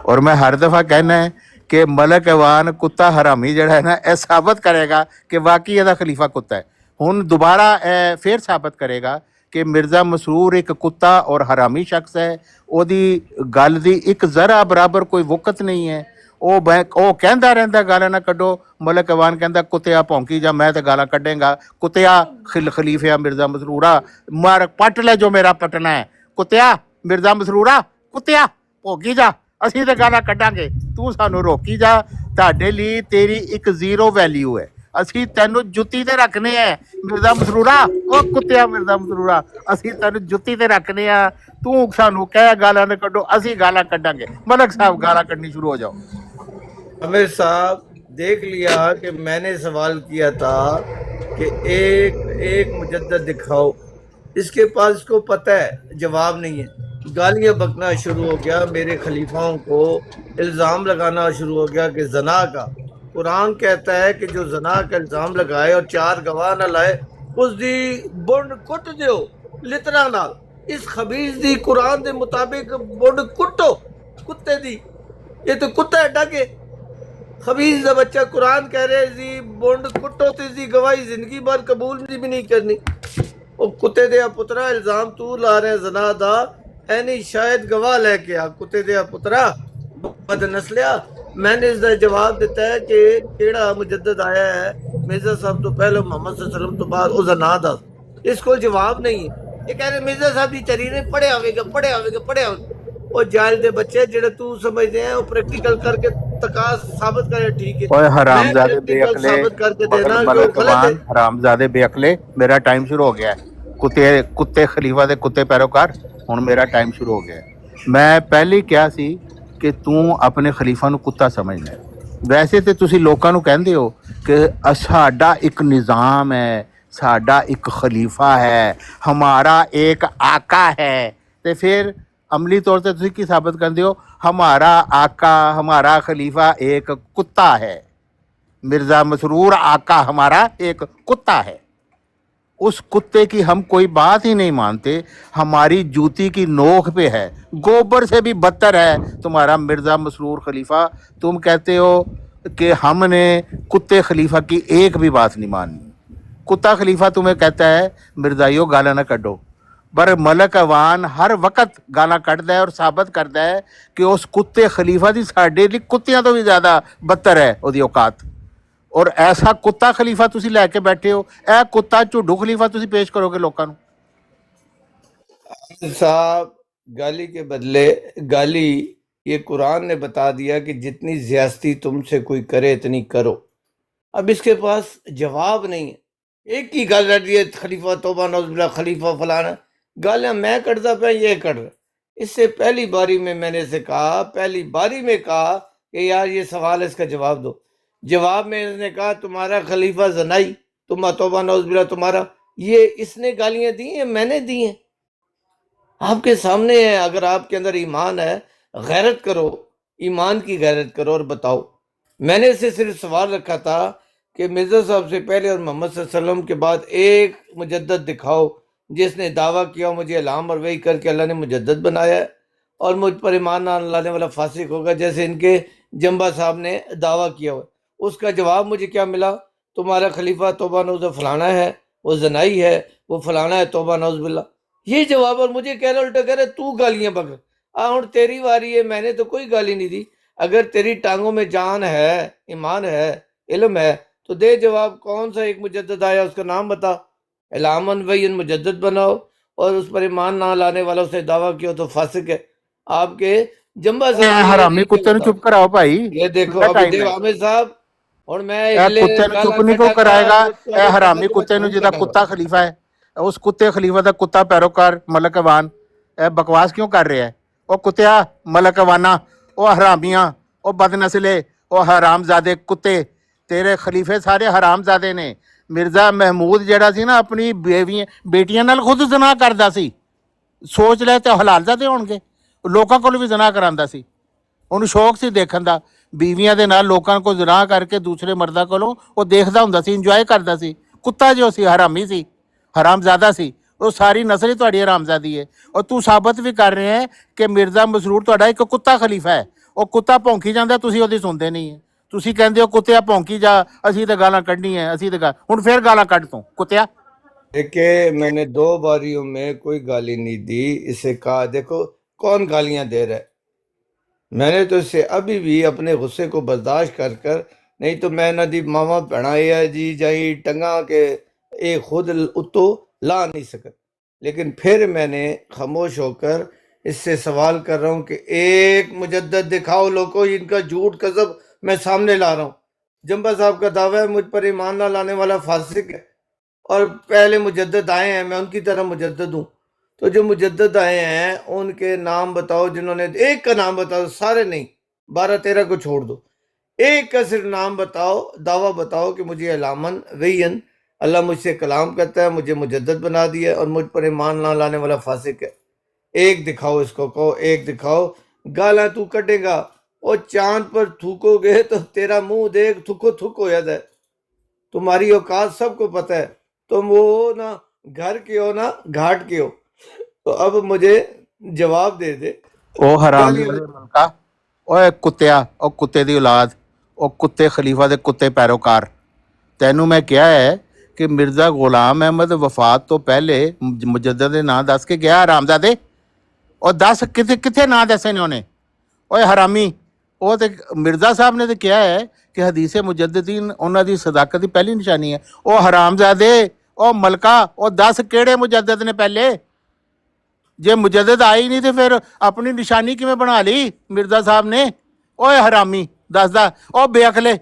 और मैं हर दफ़ा कहना है ਕਿ ਮਲਕ ਐਵਾਨ ਕੁੱਤਾ ਹਰਾਮੀ ਜਿਹੜਾ ਹੈ ਨਾ ਇਹ ਸਾਬਤ ਕਰੇਗਾ ਕਿ ਵਾਕਈ ਇਹਦਾ ਖਲੀਫਾ ਕੁੱਤਾ ਹੈ। ਹੁਣ ਦੁਬਾਰਾ ਇਹ ਫਿਰ ਸਾਬਤ ਕਰੇਗਾ ਕਿ ਮਿਰਜ਼ਾ ਮਸਰੂਰ ਇੱਕ ਕੁੱਤਾ ਔਰ ਹਰਾਮੀ ਸ਼ਖਸ ਹੈ। ਉਹਦੀ ਗੱਲ ਦੀ ਇੱਕ ਜ਼ਰਾ ਬਰਾਬਰ ਕੋਈ ਵਕਤ ਨਹੀਂ ਹੈ। ਉਹ ਕਹਿੰਦਾ ਰਹਿੰਦਾ ਗਾਲਾਂ ਨਾ ਕੱਢੋ। ਮਲਕ ਐਵਾਨ ਕਹਿੰਦਾ ਕੁੱਤਿਆ ਭੌਂਕੀ ਜਾ, ਮੈਂ ਤਾਂ ਗਾਲਾਂ ਕੱਢੇਗਾ। ਕੁੱਤਿਆ ਖਲੀਫਿਆ ਮਿਰਜ਼ਾ ਮਸਰੂਰਾ ਮਾਰ ਪੱਟ ਲੈ ਜੋ ਮੇਰਾ ਪਟਣਾ ਹੈ। ਕੁੱਤਿਆ ਮਿਰਜ਼ਾ ਮਸਰੂਰਾ ਕੁੱਤਿਆ ਭੌਂਕੀ ਜਾ, ਅਸੀਂ ਤਾਂ ਗਾਲਾਂ ਕੱਢਾਂਗੇ, ਤੂੰ ਸਾਨੂੰ ਰੋਕੀ ਜਾ। ਤੁਹਾਡੇ ਲਈ ਤੇਰੀ ਇੱਕ ਜ਼ੀਰੋ ਵੈਲਿਊ ਹੈ। ਅਸੀਂ ਤੈਨੂੰ ਜੁੱਤੀ ਤੇ ਰੱਖਨੇ ਆ ਮਿਰਜ਼ਾ ਮਸਰੂਰਾ। ਉਹ ਕੁੱਤਿਆ ਮਿਰਜ਼ਾ ਮਸਰੂਰਾ, ਅਸੀਂ ਤੈਨੂੰ ਜੁੱਤੀ ਤੇ ਰੱਖਨੇ ਆ। ਤੂੰ ਸਾਨੂੰ ਕਹਿ ਗਾਲਾਂ ਨਾ ਕੱਢੋ, ਅਸੀਂ ਗਾਲਾਂ ਕੱਢਾਂਗੇ। ਮਲਕ साहब गाला कढ़नी शुरू हो जाओ। आमिर साहब देख लिया कि मैंने सवाल किया था कि एक मुजद्दद दिखाओ, इसके पास इसको पता है जवाब नहीं है। गालियाँ बकना शुरू हो गया, मेरे खलीफाओं को इल्ज़ाम लगाना शुरू हो गया कि जना का कुरान कहता है कि जो जना का इल्ज़ाम लगाए और 4 गवाह न लाए उसकी बुंड कुट दो लितरा नाल। इस खबीज दी कुरान के मुताबिक बुंड कुटो, कुत्ते दी, ये तो कुत्ता है डाके। खबीज का बच्चा कुरान कह रहे जी बुंड कुटो तो इसकी गवाही जिंदगी भर कबूल भी नहीं करनी। वो कुत्ते दे पुत्रा इल्जाम तू ला रहे जना दा, ऐनी शायद गवाह लेके आ। कुत्ते दे पुत्रा बद नस्लिया, मैंने इसका जवाब दिता है कि केड़ा मुजद्दद आया है मिर्जा साहब तो पहले मोहम्मद सल्लल्लाहु अलैहि वसल्लम तो बाद उस ना दस। इसको जवाब नहीं है। ये कह रहे मिर्जा साहब की चरी ने पढ़े आवेगा। वो जाल दे बच्चे जेड़े तू समझदे हैं वो प्रैक्टिकल करके तकास साबित करे। ठीक है ओए हरामजादे बेअक्ले, साबित करके देना जो मलक गलत है। अवान हरामजादे बेअक्ले, मेरा टाइम शुरू हो गया है। कुत्ते खलीफा दे कुत्ते पैरोकार, हुण मेरा टाइम शुरू हो गया है। मैं पहले क्या सी कि तू अपने खलीफा नूं कुत्ता समझना है। वैसे तो तुसी लोकां नूं कहंदे हो कि साडा एक निज़ाम है, साडा एक खलीफा है, हमारा एक आका है, तो फिर अमली तौर पर तुसी की साबित करते हो? हमारा आका हमारा खलीफा एक कुत्ता है। मिर्ज़ा मसरूर आका हमारा एक कुत्ता है। उस कुत्ते की हम कोई बात ही नहीं मानते, हमारी जूती की नोक पे है, गोबर से भी बदतर है तुम्हारा मिर्ज़ा मसरूर खलीफा। तुम कहते हो कि हमने कुत्ते खलीफा की एक भी बात नहीं माननी। कुत्ता खलीफा तुम्हें कहता है मिर्ज़ाइयों गाला ना कढ़ो, पर मलक अवान हर वक्त गाला कढ़दा है और साबित करता है कि उस कुत्ते खलीफा की साडे लई कुत्तियां तो भी ज़्यादा बदतर है उहदी औकात। और ऐसा कुत्ता खलीफा तुसी लैके बैठे हो, यह कुत्ता झुड्डू खलीफा तुसी पेश करोगे लोगों को? साहब गाली के बदले गाली, ये कुरान ने बता दिया कि जितनी ज्यादती तुमसे कोई करे इतनी करो। अब इसके पास जवाब नहीं है। एक ही गल रही है खलीफा तौबा नौज़ुबिल्लाह खलीफा फलाना, गालियां मैं कटता पे ये कट रहा। इससे पहली बारी में मैंने इसे कहा, पहली बारी में कहा कि यार ये सवाल है, इसका जवाब दो। जवाब में इसने कहा तुम्हारा खलीफा जनाई, तुम तौबा नौज़ुबिल्लाह तुम्हारा, ये इसने गालियां दी हैं, मैंने दी हैं, आपके सामने है। अगर आपके अंदर ईमान है, गैरत करो, ईमान की गैरत करो और बताओ। मैंने इसे सिर्फ सवाल रखा था कि मिर्ज़ा साहब से पहले और मोहम्मद सल्लल्लाहु अलैहि वसल्लम के बाद एक मुजद्दद दिखाओ जिसने दावा किया मुझे इल्हाम और वही करके अल्लाह ने मुजद्दद बनाया है और मुझ पर ईमान ना लाने वाला फासिक होगा, जैसे इनके जंबा साहब ने दावा किया हुआ। उसका जवाब मुझे क्या मिला? तुम्हारा खलीफा तौबा नौज़ फलाना है, वो जनाई है, वो फलाना है, तौबा नौज़ बिल्ला, ये जवाब। और मुझे कह रहा उल्टा कह रहे तू गालियां बक हुण तेरी वारी है, मैंने तो कोई गाली नहीं दी। अगर तेरी टांगों में जान है, ईमान है, इल्म है तो दे जवाब। कौन सा एक मुजद्दद आया उसका नाम बता। इल्हामन वयन मुजद्दद बनाओ और उस पर ईमान ना लाने वाला उससे दावा किया तो फासिक है। आपके जंबा साहब हरामी कुत्ते नु चुप कराओ भाई। ये देखो कितना अभी टाइम देव है? आमिर साहब और मैं कुत्ते नु चुप नहीं को कराएगा। ए हरामी कुत्ते नु जिदा कुत्ता खलीफा है, उस कुत्ते खलीफा दा कुत्ता पैरोकार मलक अवान ए बकवास क्यों कर रहे है? ओ कुत्तिया मलक अवाना, ओ हरामियां, ओ बदनस्ले, ओ हरामजादे कुत्ते, तेरे खलीफे सारे हरामजादे ने। मिर्ज़ा महमूद ਜਿਹੜਾ ਸੀ ਨਾ ਆਪਣੀ ਬੇਟੀਆਂ ਨਾਲ ਖੁਦ ਜ਼ਨਾ ਕਰਦਾ ਸੀ। ਸੋਚ ਲੈ ਤੇ ਹਲਾਲਜ਼ਾਦੇ ਹੋਣਗੇ। ਲੋਕਾਂ ਕੋਲ ਵੀ ਜ਼ਨਾ ਕਰਾਂਦਾ ਸੀ, ਉਹਨੂੰ ਸ਼ੌਕ ਸੀ ਦੇਖਣ ਦਾ। ਬੀਵੀਆਂ ਦੇ ਨਾਲ ਲੋਕਾਂ ਕੋਲ ਜ਼ਨਾ ਕਰਕੇ ਦੂਸਰੇ ਮਰਦਾਂ ਕੋਲੋਂ ਉਹ ਦੇਖਦਾ ਹੁੰਦਾ ਸੀ, ਇੰਜੋਏ ਕਰਦਾ ਸੀ। ਕੁੱਤਾ ਜੋ ਸੀ ਹਰਾਮੀ ਸੀ, ਹਰਾਮਜ਼ਾਦਾ ਸੀ। ਉਹ ਸਾਰੀ ਨਸਲ ਹੀ ਤੁਹਾਡੀ ਹਰਾਮਜ਼ਾਦੀ ਹੈ। ਔਰ ਤੂੰ ਸਾਬਤ ਵੀ ਕਰ ਰਹੇ ਹੈ ਕਿ ਮਿਰਜ਼ਾ ਮਸਰੂਰ ਤੁਹਾਡਾ ਇੱਕ ਕੁੱਤਾ ਖਲੀਫਾ ਹੈ। ਉਹ ਕੁੱਤਾ ਭੌਂਕੀ ਜਾਂਦਾ, ਤੁਸੀਂ ਉਹਦੀ ਸੁਣਦੇ ਨਹੀਂ ਹੈ। ਤੁਸੀਂ ਕਹਿੰਦੇ ਹੋ ਕੁੱਤਿਆ ਭੌਂਕੀ ਜਾ, ਅਸੀਂ ਤੇ ਗਾਲਾਂ ਕੱਢਣੀ ਹੈ, ਅਸੀਂ ਤੇ ਹੁਣ ਫੇਰ ਗਾਲਾਂ ਕੱਢ ਤੂੰ ਕੁੱਤਿਆ। देखिए मैंने 2 बारियों में कोई गाली नहीं दी, इसे कहा देखो कौन गालियां दे रहा है। मैंने तो इससे अभी भी अपने गुस्से को बर्दाश्त कर कर, नहीं तो मैं ना दी मामा पढ़ाया जी जाई टंगा के ये खुद उतो ला नहीं सकत। लेकिन फिर मैंने खामोश होकर इससे सवाल कर रहा हूँ कि एक मुजद्दद दिखाओ लोगों, इनका झूठ कज़ब मैं सामने ला रहा हूँ। जंबा साहब का दावा है मुझ पर ईमान ना लाने वाला फासिक है, और पहले मुजद्दद आए हैं, मैं उनकी तरह मुजद्दद हूँ। तो जो मुजद्दद आए हैं उनके नाम बताओ, जिन्होंने एक का नाम बताओ, सारे नहीं, 12-13 को छोड़ दो, एक का सिर्फ नाम बताओ, दावा बताओ कि मुझे अलामन वैयन अल्लाह मुझसे कलाम करता है, मुझे मुजद्दद बना दिया और मुझ पर ईमान ना लाने वाला फासिक है। एक दिखाओ, इसको कहो एक दिखाओ। गाला तू कटेगा और चांद पर थूकोगे तो तेरा मुंह देख थुको थुक हो जाता है। तुम्हारी औकात सबको पता है, तुम वो ना घर के हो ना घाट के हो। तो अब मुझे जवाब दे दे। ਉਹ ਹਰਾਮ ਮਲਕਾ, ਓਏ ਕੁੱਤਿਆ, ਉਹ ਕੁੱਤੇ ਦੀ ਔਲਾਦ, ਉਹ ਕੁੱਤੇ ਖਲੀਫਾ ਦੇ ਕੁੱਤੇ ਪੈਰੋਕਾਰ, ਤੈਨੂੰ ਮੈਂ ਕਿਹਾ ਹੈ ਕਿ ਮਿਰਜ਼ਾ ਗੁਲਾਮ ਅਹਿਮਦ ਵਫਾਤ ਤੋਂ ਪਹਿਲੇ ਮੁਜੱਦਦ ਦੇ ਨਾਂ ਦੱਸ ਕੇ ਗਿਆ ਹਰਾਮਜ਼ਾਦੇ। ਉਹ ਦੱਸ ਕਿੱਥੇ ਕਿੱਥੇ ਨਾਂ ਦੱਸੇ ਨੇ ਉਹਨੇ? ਓਏ ਹਰਾਮੀ, ਉਹ ਤੇ ਮਿਰਜ਼ਾ ਸਾਹਿਬ ਨੇ ਤੇ ਕਿਹਾ ਹੈ ਕਿ ਹਦੀਸੇ ਮੁਜੱਦਦੀਨ ਉਹਨਾਂ ਦੀ ਸਦਾਕਤ ਦੀ ਪਹਿਲੀ ਨਿਸ਼ਾਨੀ ਹੈ। ਉਹ ਹਰਾਮਜ਼ਾਦੇ, ਉਹ ਮਲਕਾ, ਉਹ ਦੱਸ ਕਿਹੜੇ ਮੁਜੱਦਦ ਨੇ ਪਹਿਲੇ? ਜੇ ਮੁਜੱਦਦ ਆਈ ਨਹੀਂ ਤੇ ਫਿਰ ਆਪਣੀ ਨਿਸ਼ਾਨੀ ਕਿਵੇਂ ਬਣਾ ਲਈ ਮਿਰਜ਼ਾ ਸਾਹਿਬ ਨੇ? ਓਏ ਹਰਾਮੀ ਦੱਸਦਾ, ਉਹ ਬੇਅਕਲੇ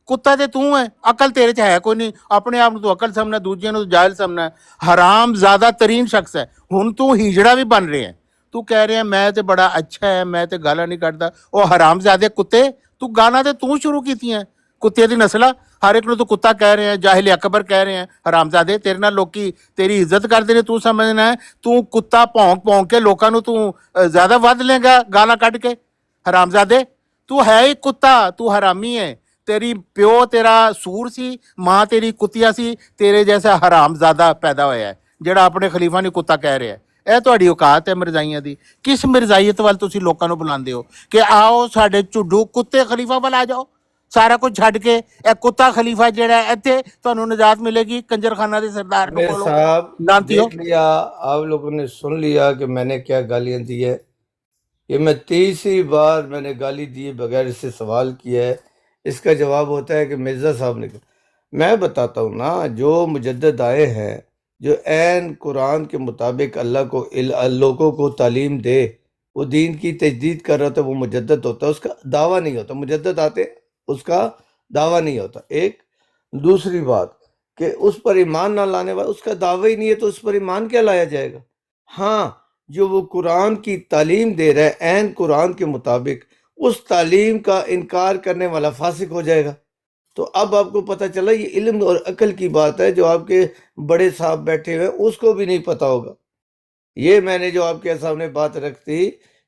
ਕੁੱਤਾ ਤੇ ਤੂੰ ਹੈ, ਅਕਲ ਤੇਰੇ 'ਚ ਹੈ ਕੋਈ ਨਹੀਂ। ਆਪਣੇ ਆਪ ਨੂੰ ਤੂੰ ਅਕਲ ਸਮਝਣਾ, ਦੂਜਿਆਂ ਨੂੰ ਜਾਹਿਲ ਸਮਝਣਾ। ਹਰਾਮ ਜ਼ਿਆਦਾ ਤਰੀਨ ਸ਼ਖਸ ਹੈ। ਹੁਣ ਤੂੰ ਹੀਜੜਾ ਵੀ ਬਣ ਰਿਹਾ, ਤੂੰ ਕਹਿ ਰਿਹਾ ਮੈਂ ਤੇ ਬੜਾ ਅੱਛਾ ਹੈ, ਮੈਂ ਤੇ ਗਾਲਾਂ ਨਹੀਂ ਕੱਢਦਾ। ਉਹ ਹਰਾਮਜ਼ਾਦੇ ਕੁੱਤੇ, ਤੂੰ ਗਾਲਾਂ ਤੇ ਤੂੰ ਸ਼ੁਰੂ ਕੀਤੀਆਂ, ਕੁੱਤੇ ਦੀ ਨਸਲਾ। ਹਰ ਇੱਕ ਨੂੰ ਤੂੰ ਕੁੱਤਾ ਕਹਿ ਰਿਹਾ, ਜਾਹਿਲ ਅਕਬਰ ਕਹਿ ਰਿਹਾ। ਹਰਾਮਜ਼ਾਦੇ, ਤੇਰੇ ਨਾਲ ਲੋਕੀ ਤੇਰੀ ਇੱਜ਼ਤ ਕਰਦੇ ਨੇ, ਤੂੰ ਸਮਝਣਾ ਤੂੰ ਕੁੱਤਾ ਭੌਂਕ ਭੌਂਕ ਕੇ ਲੋਕਾਂ ਨੂੰ ਤੂੰ ਜ਼ਿਆਦਾ ਵੱਧ ਲੇਗਾ ਗਾਲਾਂ ਕੱਢ ਕੇ। ਹਰਾਮਜ਼ਾਦੇ, ਤੂੰ ਹੈ ਹੀ ਕੁੱਤਾ, ਤੂੰ ਹਰਾਮੀ ਹੈ। ਤੇਰੀ ਪਿਓ ਤੇਰਾ ਸੂਰ ਸੀ, ਮਾਂ ਤੇਰੀ ਕੁੱਤੀਆ ਸੀ, ਤੇਰੇ ਜੈਸਾ ਹਰਾਮਜ਼ਾਦਾ ਪੈਦਾ ਹੋਇਆ ਜਿਹੜਾ ਆਪਣੇ ਖਲੀਫਾ ਨੂੰ ਕੁੱਤਾ ਕਹਿ ਰਿਹਾ। ਇਹ ਤੁਹਾਡੀ ਔਕਾਤ ਹੈ ਮਿਰਜ਼ਾਈਆਂ ਦੀ। ਕਿਸ ਮਿਰਜ਼ਾਈਅਤ ਵੱਲ ਤੁਸੀਂ ਲੋਕਾਂ ਨੂੰ ਬੁਲਾਉਂਦੇ ਹੋ ਕਿ ਆਓ ਸਾਡੇ ਝੁੱਡੂ ਕੁੱਤੇ ਖਲੀਫਾ ਵੱਲ ਆ ਜਾਓ? ਸਾਰਾ ਕੁਝ ਛੱਡ ਕੇ ਇਹ ਕੁੱਤਾ ਖਲੀਫਾ ਜਿਹੜਾ ਇੱਥੇ ਤੁਹਾਨੂੰ ਨਜਾਤ ਮਿਲੇਗੀ ਕੰਜਰਖਾਨਾ ਦੇ ਸਰਦਾਰ ਨੂੰ मेरे ਕੋਲੋਂ। साहब ਲਾਂਤੀ ਹੋ। देख लिया, आप लोगों ने सुन लिया कि मैंने क्या गालियां दी है। ये मैं 30वीं बार मैंने गाली दी बगैर इससे सवाल किया है। इसका जवाब होता है कि मिर्ज़ा साहब ने। मैं बताता हूँ ना, जो मुजद्दद आए हैं, जो ऐन कुरान के मुताबिक अल्लाह को लोगों को तालीम दे, वो दीन की तजदीद कर रहा था, वो मुजद्दद होता है, उसका दावा नहीं होता। मुजद्दद आते उसका दावा नहीं होता। एक दूसरी बात कि उस पर ईमान ना लाने वाला, उसका दावा ही नहीं है तो उस पर ईमान क्या लाया जाएगा? हाँ, जो वो कुरान की तालीम दे रहा है ऐन कुरान के मुताबिक, उस तालीम का इनकार करने वाला फासिक हो जाएगा। तो अब आपको पता चला ये इल्म और अकल की बात है। जो आपके बड़े साहब बैठे हुए हैं उसको भी नहीं पता होगा। ये मैंने जो आपके सामने बात रख दी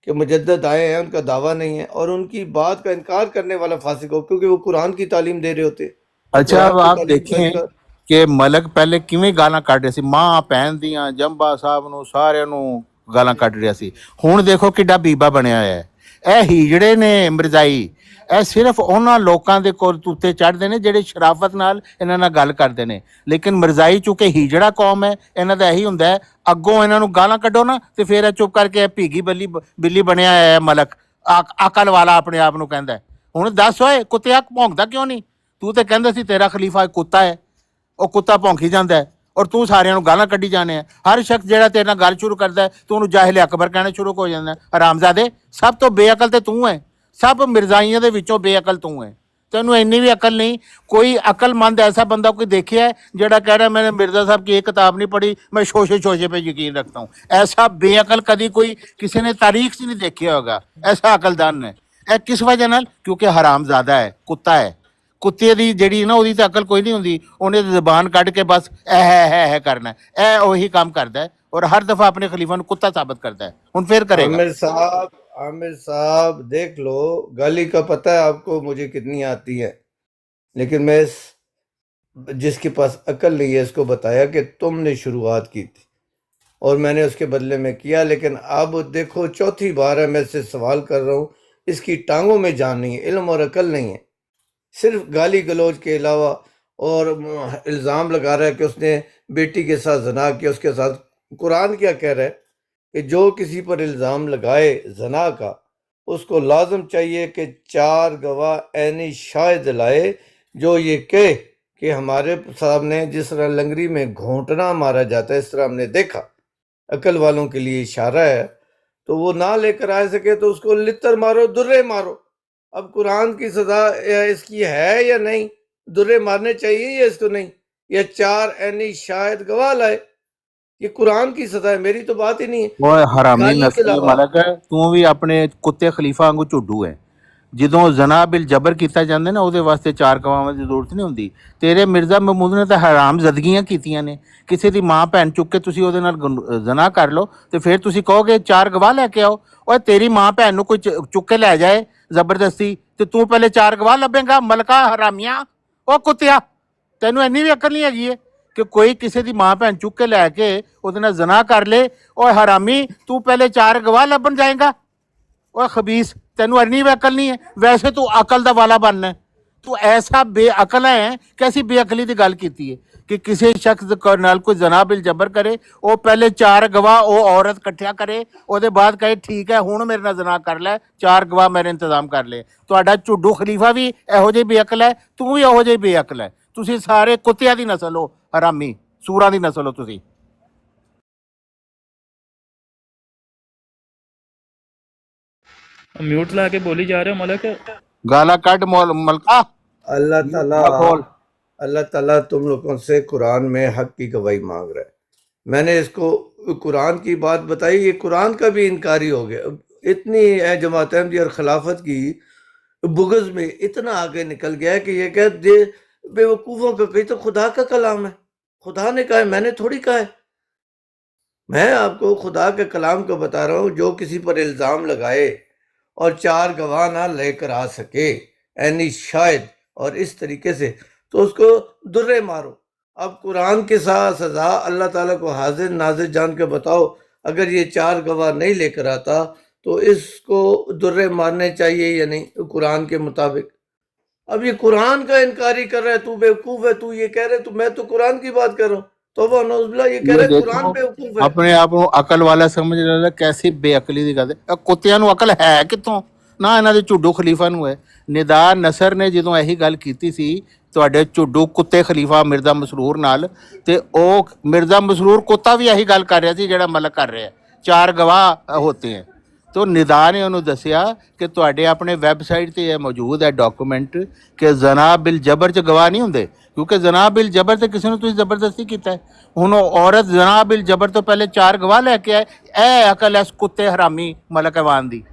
कि मुजद्दद आए हैं, उनका दावा नहीं है, और उनकी बात का इनकार करने वाला फासिक हो, क्योंकि वो कुरान की तालीम दे रहे होते। ਅੱਛਾ, कुरान की ਆਪ तालीम का ਦੇਖੇं इनकार। ਕਿ ਮਲਕ ਪਹਿਲੇ ਕਿਵੇਂ ਗਾਲਾਂ ਕੱਢ ਰਿਹਾ ਸੀ, ਮਾਂ ਭੈਣ ਦੀਆਂ, ਜੰਬਾ ਸਾਹਿਬ ਨੂੰ, ਸਾਰਿਆਂ ਨੂੰ ਗਾਲਾਂ ਕੱਢ ਰਿਹਾ ਸੀ। ਹੁਣ ਦੇਖੋ ਕਿੱਡਾ ਬੀਬਾ ਬਣਿਆ ਹੋਇਆ ਹੈ। ਇਹ ਹੀਜੜੇ ਨੇ ਮਿਰਜ਼ਾਈ, ਇਹ ਸਿਰਫ ਉਹਨਾਂ ਲੋਕਾਂ ਦੇ ਕੋਲ ਉੱਤੇ ਚੜ੍ਹਦੇ ਨੇ ਜਿਹੜੇ ਸ਼ਰਾਫਤ ਨਾਲ ਇਹਨਾਂ ਨਾਲ ਗੱਲ ਕਰਦੇ ਨੇ। ਲੇਕਿਨ ਮਿਰਜ਼ਾਈ ਚੂੰਕਿ ਹੀਜੜਾ ਕੌਮ ਹੈ, ਇਹਨਾਂ ਦਾ ਇਹੀ ਹੁੰਦਾ ਹੈ, ਅੱਗੋਂ ਇਹਨਾਂ ਨੂੰ ਗਾਲਾਂ ਕੱਢੋ ਨਾ ਤੇ ਫਿਰ ਇਹ ਚੁੱਪ ਕਰਕੇ ਭੀਗੀ ਬਿੱਲੀ ਬਣਿਆ ਹੋਇਆ ਹੈ ਮਲਕ, ਅਕਲ ਵਾਲਾ ਆਪਣੇ ਆਪ ਨੂੰ ਕਹਿੰਦਾ ਹੈ। ਹੁਣ ਦੱਸ ਓਏ ਕੁੱਤਿਆ ਭੌਂਕਦਾ ਕਿਉਂ ਨਹੀਂ? ਤੂੰ ਤੇ ਕਹਿੰਦਾ ਸੀ ਤੇਰਾ ਖਲੀਫਾ ਕੁੱਤਾ ਹੈ, ਉਹ ਕੁੱਤਾ ਭੌਂਕੀ ਜਾਂਦਾ ਹੈ, ਔਰ ਤੂੰ ਸਾਰਿਆਂ ਨੂੰ ਗਾਲਾਂ ਕੱਢੀ ਜਾਣੇ ਆ। ਹਰ ਸ਼ਖਸ ਜਿਹੜਾ ਤੇਰੇ ਨਾਲ ਗੱਲ ਸ਼ੁਰੂ ਕਰਦਾ ਹੈ ਤੂੰ ਉਹਨੂੰ ਜਾਹਿਲ ਅਕਬਰ ਕਹਿਣਾ ਸ਼ੁਰੂ ਹੋ ਜਾਂਦਾ ਹੈ। ਹਰਾਮਜ਼ਾਦੇ, ਸਭ ਤੋਂ ਬੇਅਕਲ ਤੇ ਤੂੰ ਹੈ, ਸਭ ਮਿਰਜ਼ਾਈਆਂ ਦੇ ਵਿੱਚੋਂ ਬੇਅਕਲ ਤੂੰ ਹੈ। ਤੈਨੂੰ ਇੰਨੀ ਵੀ ਅਕਲ ਨਹੀਂ। ਕੋਈ ਅਕਲਮੰਦ ਐਸਾ ਬੰਦਾ ਕੋਈ ਦੇਖਿਆ है ਜਿਹੜਾ ਕਹਿ ਰਿਹਾ मैंने मिर्ज़ा साहब की एक किताब नहीं पढ़ी, मैं शोशे पे यकीन रखता हूँ? ऐसा बेअकल कभी कोई किसी ने तारीख से नहीं देखा होगा। ऐसा अकलदान है। ਇਹ ਕਿਸ ਵਜ੍ਹਾ ਨਾਲ? ਕਿਉਂਕਿ ਹਰਾਮਜ਼ਾਦਾ ਹੈ, ਕੁੱਤਾ ਹੈ। ਕੁੱਤੇ ਦੀ ਜਿਹੜੀ ਨਾ ਉਹਦੀ ਤਾਂ ਅਕਲ ਕੋਈ ਨਹੀਂ ਹੁੰਦੀ, ਉਹਨੇ ਜ਼ਬਾਨ ਕੱਢ ਕੇ ਬਸ ਹੈ ਕਰਨਾ। ਇਹ ਉਹੀ ਕੰਮ ਕਰਦਾ ਹੈ ਔਰ ਹਰ ਦਫਾ ਆਪਣੇ ਖਲੀਫਾ ਨੂੰ ਕੁੱਤਾ ਸਾਬਤ ਕਰਦਾ ਹੈ। ਹੁਣ ਫਿਰ ਕਰੇਗਾ। आमिर साहब देख लो, गाली का पता है आपको मुझे कितनी आती है, लेकिन मैं जिसके पास अकल नहीं है इसको बताया कि तुमने शुरुआत की थी और मैंने उसके बदले में किया। लेकिन अब देखो चौथी बार है मैं इससे सवाल कर रहा हूँ, اس کی ٹانگوں میں جان نہیں ہے، علم اور عقل نہیں ہے، صرف گالی گلوچ کے علاوہ، اور الزام لگا رہا ہے کہ اس نے بیٹی کے ساتھ زنا کیا اس کے ساتھ۔ قرآن کیا کہہ رہا ہے کہ جو کسی پر الزام لگائے زنا کا، اس کو لازم چاہیے کہ 4 گواہ عینی شاہد لائے جو یہ کہے کہ ہمارے سامنے جس طرح لنگری میں گھونٹنا مارا جاتا ہے اس طرح ہم نے دیکھا۔ عقل والوں کے لیے اشارہ ہے، تو وہ نہ لے کر آ سکے تو اس کو لتر مارو، درے مارو۔ اب قرآن کی سزا اس کی ہے یا نہیں؟ درے مارنے چاہیے یا اس کو نہیں؟ یا 4 عینی شاہد گواہ لائے؟ یہ قرآن کی سزا ہے، میری تو بات ہی نہیں ہے۔ وہ حرامی گالی کے نسل علاوہ ملک ہے، تو بھی اپنے کتے خلیفہ وانگو ਝੁੱਡੂ ہے۔ ਜਦੋਂ ਜ਼ਨਾ ਬਿਲ ਜਬਰ ਕੀਤਾ ਜਾਂਦਾ ਨਾ, ਉਹਦੇ ਵਾਸਤੇ 4 ਗਵਾਹਾਂ ਦੀ ਜ਼ਰੂਰਤ ਨਹੀਂ ਹੁੰਦੀ। ਤੇਰੇ ਮਿਰਜ਼ਾ ਮਹਿਮੂਦ ਨੇ ਤਾਂ ਹਰਾਮ ਜ਼ਦਗੀਆਂ ਕੀਤੀਆਂ ਨੇ। ਕਿਸੇ ਦੀ ਮਾਂ ਭੈਣ ਚੁੱਕ ਕੇ ਤੁਸੀਂ ਉਹਦੇ ਨਾਲ ਜ਼ਨਾ ਕਰ ਲਓ ਤੇ ਫਿਰ ਤੁਸੀਂ ਕਹੋਗੇ 4 ਗਵਾਹ ਲੈ ਕੇ ਆਓ। ਓਏ ਤੇਰੀ ਮਾਂ ਭੈਣ ਨੂੰ ਕੋਈ ਚੁੱਕ ਕੇ ਲੈ ਜਾਏ ਜ਼ਬਰਦਸਤੀ ਤੇ ਤੂੰ ਪਹਿਲੇ 4 ਗਵਾਹ ਲੱਭੇਂਗਾ? ਮਲਕਾ ਹਰਾਮੀਆਂ, ਉਹ ਕੁੱਤਿਆ, ਤੈਨੂੰ ਇੰਨੀ ਵੀ ਅਕਲ ਨਹੀਂ ਹੈਗੀ ਏ ਕਿ ਕੋਈ ਕਿਸੇ ਦੀ ਮਾਂ ਭੈਣ ਚੁੱਕ ਕੇ ਲੈ ਕੇ ਉਹਦੇ ਨਾਲ ਜ਼ਨਾ ਕਰ ਲੇ? ਓਏ ਹਰਾਮੀ, ਤੂੰ ਪਹਿਲੇ 4 ਗਵਾਹ ਲੱਭਣ ਜਾਏਗਾ? ਓਏ ਖਬੀਸ, ਤੈਨੂੰ ਇੰਨੀ ਵੀ ਅਕਲ ਨਹੀਂ ਹੈ? ਵੈਸੇ ਤੂੰ ਅਕਲ ਦਾ ਵਾਲਾ ਬਣਨਾ ਹੈ। ਤੂੰ ਐਸਾ ਬੇਅਕਲ ਹੈ ਕਿ ਅਸੀਂ ਬੇਅਕਲੀ ਦੀ ਗੱਲ ਕੀਤੀ ਹੈ ਕਿ ਕਿਸੇ ਸ਼ਖਸ ਨਾਲ ਕੋਈ ਜ਼ਨਾ ਬਿਲ ਜਬਰ ਕਰੇ, ਉਹ ਪਹਿਲੇ 4 ਗਵਾਹ ਉਹ ਔਰਤ ਇਕੱਠਿਆ ਕਰੇ, ਉਹਦੇ ਬਾਅਦ ਕਹੇ ਠੀਕ ਹੈ ਹੁਣ ਮੇਰੇ ਨਾਲ ਜ਼ਨਾ ਕਰ ਲੈ, 4 ਗਵਾਹ ਮੇਰੇ ਇੰਤਜ਼ਾਮ ਕਰ ਲੈ। ਤੁਹਾਡਾ ਝੁੱਡੂ ਖਲੀਫਾ ਵੀ ਇਹੋ ਜਿਹੀ ਬੇਅਕਲ ਹੈ, ਤੂੰ ਵੀ ਇਹੋ ਜਿਹੀ ਬੇਅਕਲ ਹੈ। ਤੁਸੀਂ ਸਾਰੇ ਕੁੱਤਿਆਂ ਦੀ ਨਸਲ ਹੋ, ਹਰਾਮੀ ਸੂਰਾਂ ਦੀ ਨਸਲ ਹੋ ਤੁਸੀਂ। म्यूट ला के बोली जा रहे हो मलक। गाला कट मलका اللہ تعالیٰ کھول۔ اللہ تعالیٰ تم لوگوں سے قرآن میں حق کی گواہی مانگ رہا ہے۔ میں نے اس کو قرآن کی بات بتائی، یہ قرآن کا بھی انکاری ہو گیا۔ اتنی جماعت احمدیہ اور خلافت کی بغض میں اتنا آگے نکل گیا ہے کہ یہ کہ بے وقوفوں کا کہی تو خدا کا کلام ہے، خدا نے کہا ہے، میں نے تھوڑی کہا ہے۔ میں آپ کو خدا کے کلام کو بتا رہا ہوں، جو کسی پر الزام لگائے اور 4 گواہ نہ لے کر آ سکے عینی شاہد اور اس طریقے سے، تو اس کو درے مارو۔ اب قرآن کے ساتھ سزا اللہ تعالیٰ کو حاضر ناظر جان کے بتاؤ، اگر یہ 4 گواہ نہیں لے کر آتا تو اس کو درے مارنے چاہیے یا نہیں قرآن کے مطابق؟ اب یہ قرآن کا انکاری کر رہا ہے، تو بیوقوف ہے، تو یہ کہہ رہے، تو میں تو قرآن کی بات کر رہا ہوں۔ توبہ نعوذ باللہ، یہ کہہ رہے قرآن بیوقوف ہے۔ ਆਪਣੇ ਆਪ ਨੂੰ ਅਕਲ ਵਾਲਾ ਸਮਝ ਰਿਹਾ, ਕੈਸੀ ਬੇਅਕਲੀ ਦੀ ਗੱਲ ਹੈ। ਕੁੱਤਿਆਂ ਨੂੰ ਅਕਲ ਹੈ ਕਿੱਥੋਂ? ਨਾ ਇਹਨਾਂ ਦੇ ਝੁੱਡੂ ਖਲੀਫਾ ਨੂੰ ਹੈ। ਨਿਦਾ ਨਸਰ ਨੇ ਜਦੋਂ ਇਹੀ ਗੱਲ ਕੀਤੀ ਸੀ ਤੁਹਾਡੇ ਝੁੱਡੂ ਕੁੱਤੇ ਖਲੀਫਾ ਮਿਰਜ਼ਾ ਮਸਰੂਰ ਨਾਲ, ਤੇ ਉਹ ਮਿਰਜ਼ਾ ਮਸਰੂਰ ਕੁੱਤਾ ਵੀ ਇਹੀ ਗੱਲ ਕਰ ਰਿਹਾ ਸੀ ਜਿਹੜਾ ਮਲਕ ਕਰ ਰਿਹਾ, 4 ਗਵਾਹ ਹੋਤੇ ਹੈ। ਤੋ ਨਿਦਾ ਨੇ ਉਹਨੂੰ ਦੱਸਿਆ ਕਿ ਤੁਹਾਡੇ ਆਪਣੇ ਵੈਬਸਾਈਟ 'ਤੇ ਇਹ ਮੌਜੂਦ ਹੈ ਡਾਕੂਮੈਂਟ ਕਿ ਜ਼ਨਾ ਬਿਲ ਜਬਰ 'ਚ ਗਵਾਹ ਨਹੀਂ ਹੁੰਦੇ, ਕਿਉਂਕਿ ਜ਼ਨਾ ਬਿਲ ਜਬਰ ਤੇ ਕਿਸੇ ਨੂੰ ਤੁਸੀਂ ਜ਼ਬਰਦਸਤੀ ਕੀਤਾ ਹੈ। ਹੁਣ ਉਹ ਔਰਤ ਜ਼ਨਾ ਬਿਲ ਜਬਰ ਤੋਂ ਪਹਿਲੇ 4 ਗਵਾਹ ਲੈ ਕੇ ਆਏ। ਇਹ ਅਕਲ ਹੈ ਕੁੱਤੇ ਹਰਾਮੀ ਮਲਕ ਐਵਾਨ ਦੀ।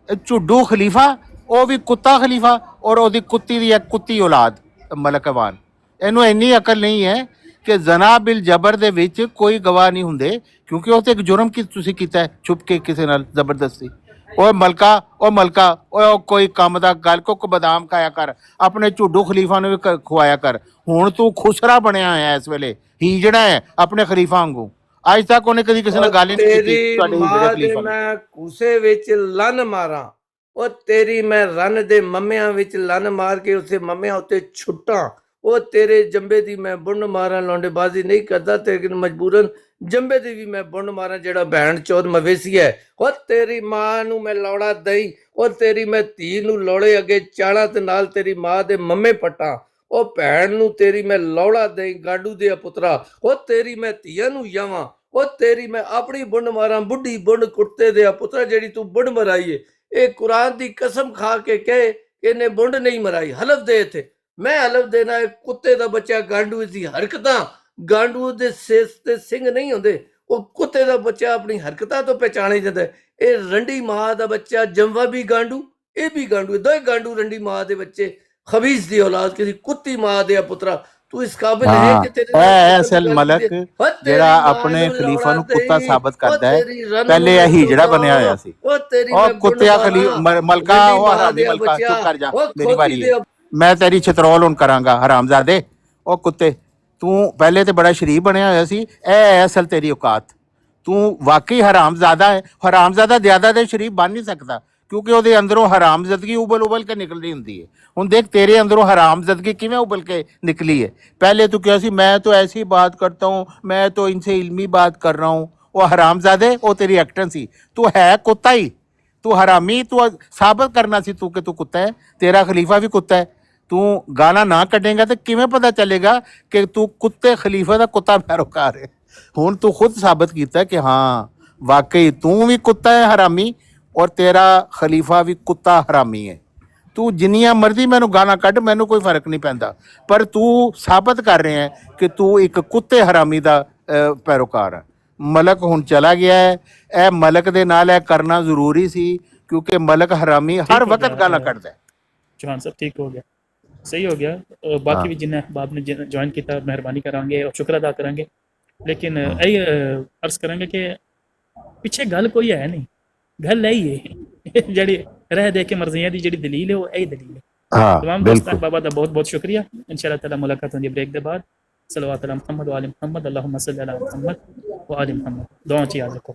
ਇਹ ਝੁੱਡੂ ਖਲੀਫਾ, ਉਹ ਵੀ ਕੁੱਤਾ ਖਲੀਫਾ, ਔਰ ਉਹਦੀ ਕੁੱਤੀ ਦੀ ਇੱਕ ਕੁੱਤੀ ਔਲਾਦ ਮਲਕ ਐਵਾਨ। ਇਹਨੂੰ ਇੰਨੀ ਅਕਲ ਨਹੀਂ ਹੈ ਕਿ ਜ਼ਨਾ ਬਿਲ ਜਬਰ ਦੇ ਵਿੱਚ ਕੋਈ ਗਵਾਹ ਨਹੀਂ ਹੁੰਦੇ, ਕਿਉਂਕਿ ਉਹ ਤੇ ਇੱਕ ਜੁਰਮ ਕੀ ਤੁਸੀਂ ਕੀਤਾ ਹੈ ਛੁਪ ਕੇ ਕਿਸੇ ਨਾਲ ਜ਼ਬਰਦਸਤੀ। ਓਏ ਮਲਕਾ, ਓਏ ਮਲਕਾ, ਓਏ ਉਹ ਕੋਈ ਕੰਮ ਦਾ ਗੱਲ, ਕੁੱਕ ਬਦਾਮ ਖਾਇਆ ਕਰ, ਆਪਣੇ ਝੁੱਡੂ ਖਲੀਫਾ ਨੂੰ ਵੀ ਖਵਾਇਆ ਕਰ। ਹੁਣ ਤੂੰ ਖੁਸਰਾ ਬਣਿਆ ਹੋਇਆ ਇਸ ਵੇਲੇ, ਹੀਜੜਾ ਹੈ ਆਪਣੇ ਖਲੀਫਾ ਵਾਂਗੂ। ਅੱਜ ਤੱਕ ਉਹਨੇ ਕਦੀ ਕਿਸੇ ਨਾਲ ਗੱਲ ਹੀ ਨਹੀਂ ਕੀਤੀ ਤੇਰੀ ਤੁਹਾਡੇ ਹੀਜੜੇ ਮਾਂ ਦੇ ਖਲੀਫਾ ਨੂੰ। ਮੈਂ ਕੂਸੇ ਵਿੱਚ ਲੰਨ ਮਾਰਾਂ, ਉਹ ਤੇਰੀ ਮੈਂ ਰਨ ਦੇ ਮੰਮਿਆਂ ਵਿੱਚ ਲੰਨ ਮਾਰ ਕੇ ਉਸੇ ਮੰਮਿਆਂ ਉੱਤੇ ਛੁੱਟਾਂ। ਉਹ ਤੇਰੇ ਜੰਬੇ ਦੀ ਮੈਂ ਬੁੰਡ ਮਾਰਾਂ, ਲੌਂਡੇਬਾਜ਼ੀ ਨਹੀਂ ਕਰਦਾ ਲੇਕਿਨ ਮਜਬੂਰਨ ਜੰਬੇ ਦੀ ਵੀ ਮੈਂ ਬੁੰਡ ਮਾਰਾਂ ਜਿਹੜਾ ਭੈਣ ਚੋਦ ਮਵੇਸੀ ਹੈ। ਉਹ ਤੇਰੀ ਮਾਂ ਨੂੰ ਮੈਂ ਲੌੜਾ ਦਈ, ਉਹ ਤੇਰੀ ਮੈਂ ਧੀ ਨੂੰ ਲੋੜੇ ਅੱਗੇ ਚਾਲਾਂ ਤੇ ਨਾਲ ਤੇਰੀ ਮਾਂ ਦੇ ਮੰਮੇ ਪੱਟਾਂ। ਉਹ ਭੈਣ ਨੂੰ ਤੇਰੀ ਮੈਂ ਲੌੜਾ ਦਈ ਗਾਂਡੂ ਦੇ ਪੁੱਤਰਾ, ਉਹ ਤੇਰੀ ਮੈਂ ਧੀਆਂ ਨੂੰ ਜਾਵਾਂ। ਉਹ ਤੇਰੀ ਮੈਂ ਆਪਣੀ ਬੁੰਡ ਮਾਰਾਂ, ਬੁੱਢੀ ਬੁੰਡ ਕੁੱਤੇ ਦੇ ਪੁੱਤਰਾ ਜਿਹੜੀ ਤੂੰ ਬੁੰਡ ਮਰਾਈ ਏ। ਇਹ ਕੁਰਾਨ ਦੀ ਕਸਮ ਖਾ ਕੇ ਕਹੇ ਕਿ ਇਹਨੇ ਬੁੰਡ ਨਹੀਂ ਮਰਾਈ, ਹਲਫ ਦੇ ਇੱਥੇ। ਮੈਂ ਹਲਫ ਦੇਣਾ, ਕੁੱਤੇ ਦਾ ਬੱਚਾ ਗਾਂਡੂ ਦੀ ਹਰਕਤਾਂ, ਗਾਂਡੂ ਦੇ ਸਿਰ ਤੇ ਸਿੰਘ ਨਹੀਂ ਹੁੰਦੇ, ਉਹ ਕੁੱਤੇ ਦਾ ਬੱਚਾ ਆਪਣੀ ਹਰਕਤਾਂ ਤੋਂ ਪਹਿਚਾਣੇ ਜਾਂਦਾ। ਇਹ ਰੰਡੀ ਮਾਂ ਦਾ ਬੱਚਾ ਜੰਵਾ ਵੀ ਗਾਂਡੂ, ਇਹ ਵੀ ਗਾਂਡੂ, ਦੋਏ ਗਾਂਡੂ ਰੰਡੀ ਮਾਂ ਦੇ ਬੱਚੇ, ਖਬੀਸ ਦੀ ਔਲਾਦ, ਕਿਸੇ ਕੁੱਤੀ ਮਾਂ ਦੇ ਪੁੱਤਰਾ। ਤੂੰ ਇਸ ਕਾਬਿਲ ਹੈ ਕਿ ਤੇਰੇ ਇਹ ਅਸਲ ਮਲਕ ਜਿਹੜਾ ਆਪਣੇ ਖਲੀਫਾ ਨੂੰ ਕੁੱਤਾ ਸਾਬਤ ਕਰਦਾ ਹੈ, ਪਹਿਲੇ ਇਹ ਹੀਜੜਾ ਬਣਿਆ ਹੋਇਆ ਸੀ। ਉਹ ਕੁੱਤਿਆ ਮਲਕਾ, ਉਹ ਹਰਾਮੀ ਮਲਕਾ, ਚੁੱਪ ਕਰ ਜਾ, ਮੇਰੀ ਵਾਰੀ ਹੈ। ਮੈਂ ਤੇਰੀ ਛਤਰੋਲ ਹੁਣ ਕਰਾਂਗਾ ਹਰਾਮਜ਼ਾਦੇ। ਉਹ ਕੁੱਤੇ, ਤੂੰ ਪਹਿਲੇ ਤੇ ਬੜਾ ਸ਼ਰੀਫ ਬਣਿਆ ਹੋਇਆ ਸੀ, ਇਹ ਅਸਲ ਤੇਰੀ ਔਕਾਤ। ਤੂੰ ਵਾਕਈ ਹਰਾਮਜ਼ਾਦਾ ਹੈ। ਹਰਾਮਜ਼ਾਦਾ ਜ਼ਿਆਦਾ ਦੇ ਸ਼ਰੀਫ ਬਣ ਨਹੀਂ ਸਕਦਾ, ਕਿਉਂਕਿ ਉਹਦੇ ਅੰਦਰੋਂ ਹਰਾਮਜ਼ਦਗੀ ਉਬਲ ਕੇ ਨਿਕਲਦੀ ਹੁੰਦੀ ਹੈ। ਹੁਣ ਦੇਖ ਤੇਰੇ ਅੰਦਰੋਂ ਹਰਾਮਜ਼दगी ਕਿਵੇਂ ਉਬਲ के निकली है। पहले तो क्या सी मैं तो ऐसी बात करता हूँ, मैं तो इनसे इल्मी बात कर रहा हूँ। वो हरामजादे वो तेरी एक्टन सी, तू है कुत्ता ही, तू हरामी, तू साबित करना सी तू कि तू कुत्ता है। तेरा खलीफा भी कुत्ता है। तू गाना ना कटेगा तो किवें पता चलेगा कि तू कुत्ते खलीफा का कुत्ता पैरोकार है। हुण तू खुद साबित किया कि हाँ वाकई तू भी कुत्ता है हरामी और तेरा खलीफा भी कुत्ता हरामी है। ਤੂੰ ਜਿੰਨੀਆਂ ਮਰਜ਼ੀ ਮੈਨੂੰ ਗਾਲਾਂ ਕੱਢ, ਮੈਨੂੰ ਕੋਈ ਫਰਕ ਨਹੀਂ ਪੈਂਦਾ, ਪਰ ਤੂੰ ਸਾਬਤ ਕਰ ਰਿਹਾ ਹੈ ਕਿ ਤੂੰ ਇੱਕ ਕੁੱਤੇ ਹਰਾਮੀ ਦਾ ਪੈਰੋਕਾਰ ਹੈ। ਮਲਕ ਹੁਣ ਚਲਾ ਗਿਆ ਹੈ, ਇਹ ਮਲਕ ਦੇ ਨਾਲ ਇਹ ਕਰਨਾ ਜ਼ਰੂਰੀ ਸੀ ਕਿਉਂਕਿ ਮਲਕ ਹਰਾਮੀ ਹਰ ਵਕਤ ਗਾਲਾਂ ਕੱਢਦਾ ਹੈ। ਚੌਹਾਨ ਸਾਹਿਬ ਠੀਕ ਹੋ ਗਿਆ, ਸਹੀ ਹੋ ਗਿਆ। ਬਾਕੀ ਵੀ ਜਿੰਨੇ ਅਹਿਬਾਬ ਨੇ ਜੁਆਇਨ ਕੀਤਾ ਮਿਹਰਬਾਨੀ ਕਰਾਂਗੇ ਔਰ ਸ਼ੁਕਰ ਅਦਾ ਕਰਾਂਗੇ। ਲੇਕਿਨ ਇਹ ਅਰਜ਼ ਕਰਾਂਗੇ ਕਿ ਪਿੱਛੇ ਗੱਲ ਕੋਈ ਹੈ ਨਹੀਂ, ਗੱਲ ਇਹੀ ਹੈ ਜਿਹੜੀ ਰਹਿ ਦੇ ਕੇ ਮਰਜ਼ੀਆਂ ਦੀ ਜਿਹੜੀ ਦਲੀਲ ਹੈ ਉਹ ਇਹੀ ਦਲੀਲ ਹੈ। तमाम दोस्त अहबाब का बहुत बहुत शुक्रिया। इंशाअल्लाह ताला मुलाकात होगी ब्रेक के बाद। सल्लल्लाहु अलैहि मोहम्मद व आले मोहम्मद, अल्लाहुम्मा सल्लि अला मोहम्मद व आले मोहम्मद। दुआ ची याद रखो।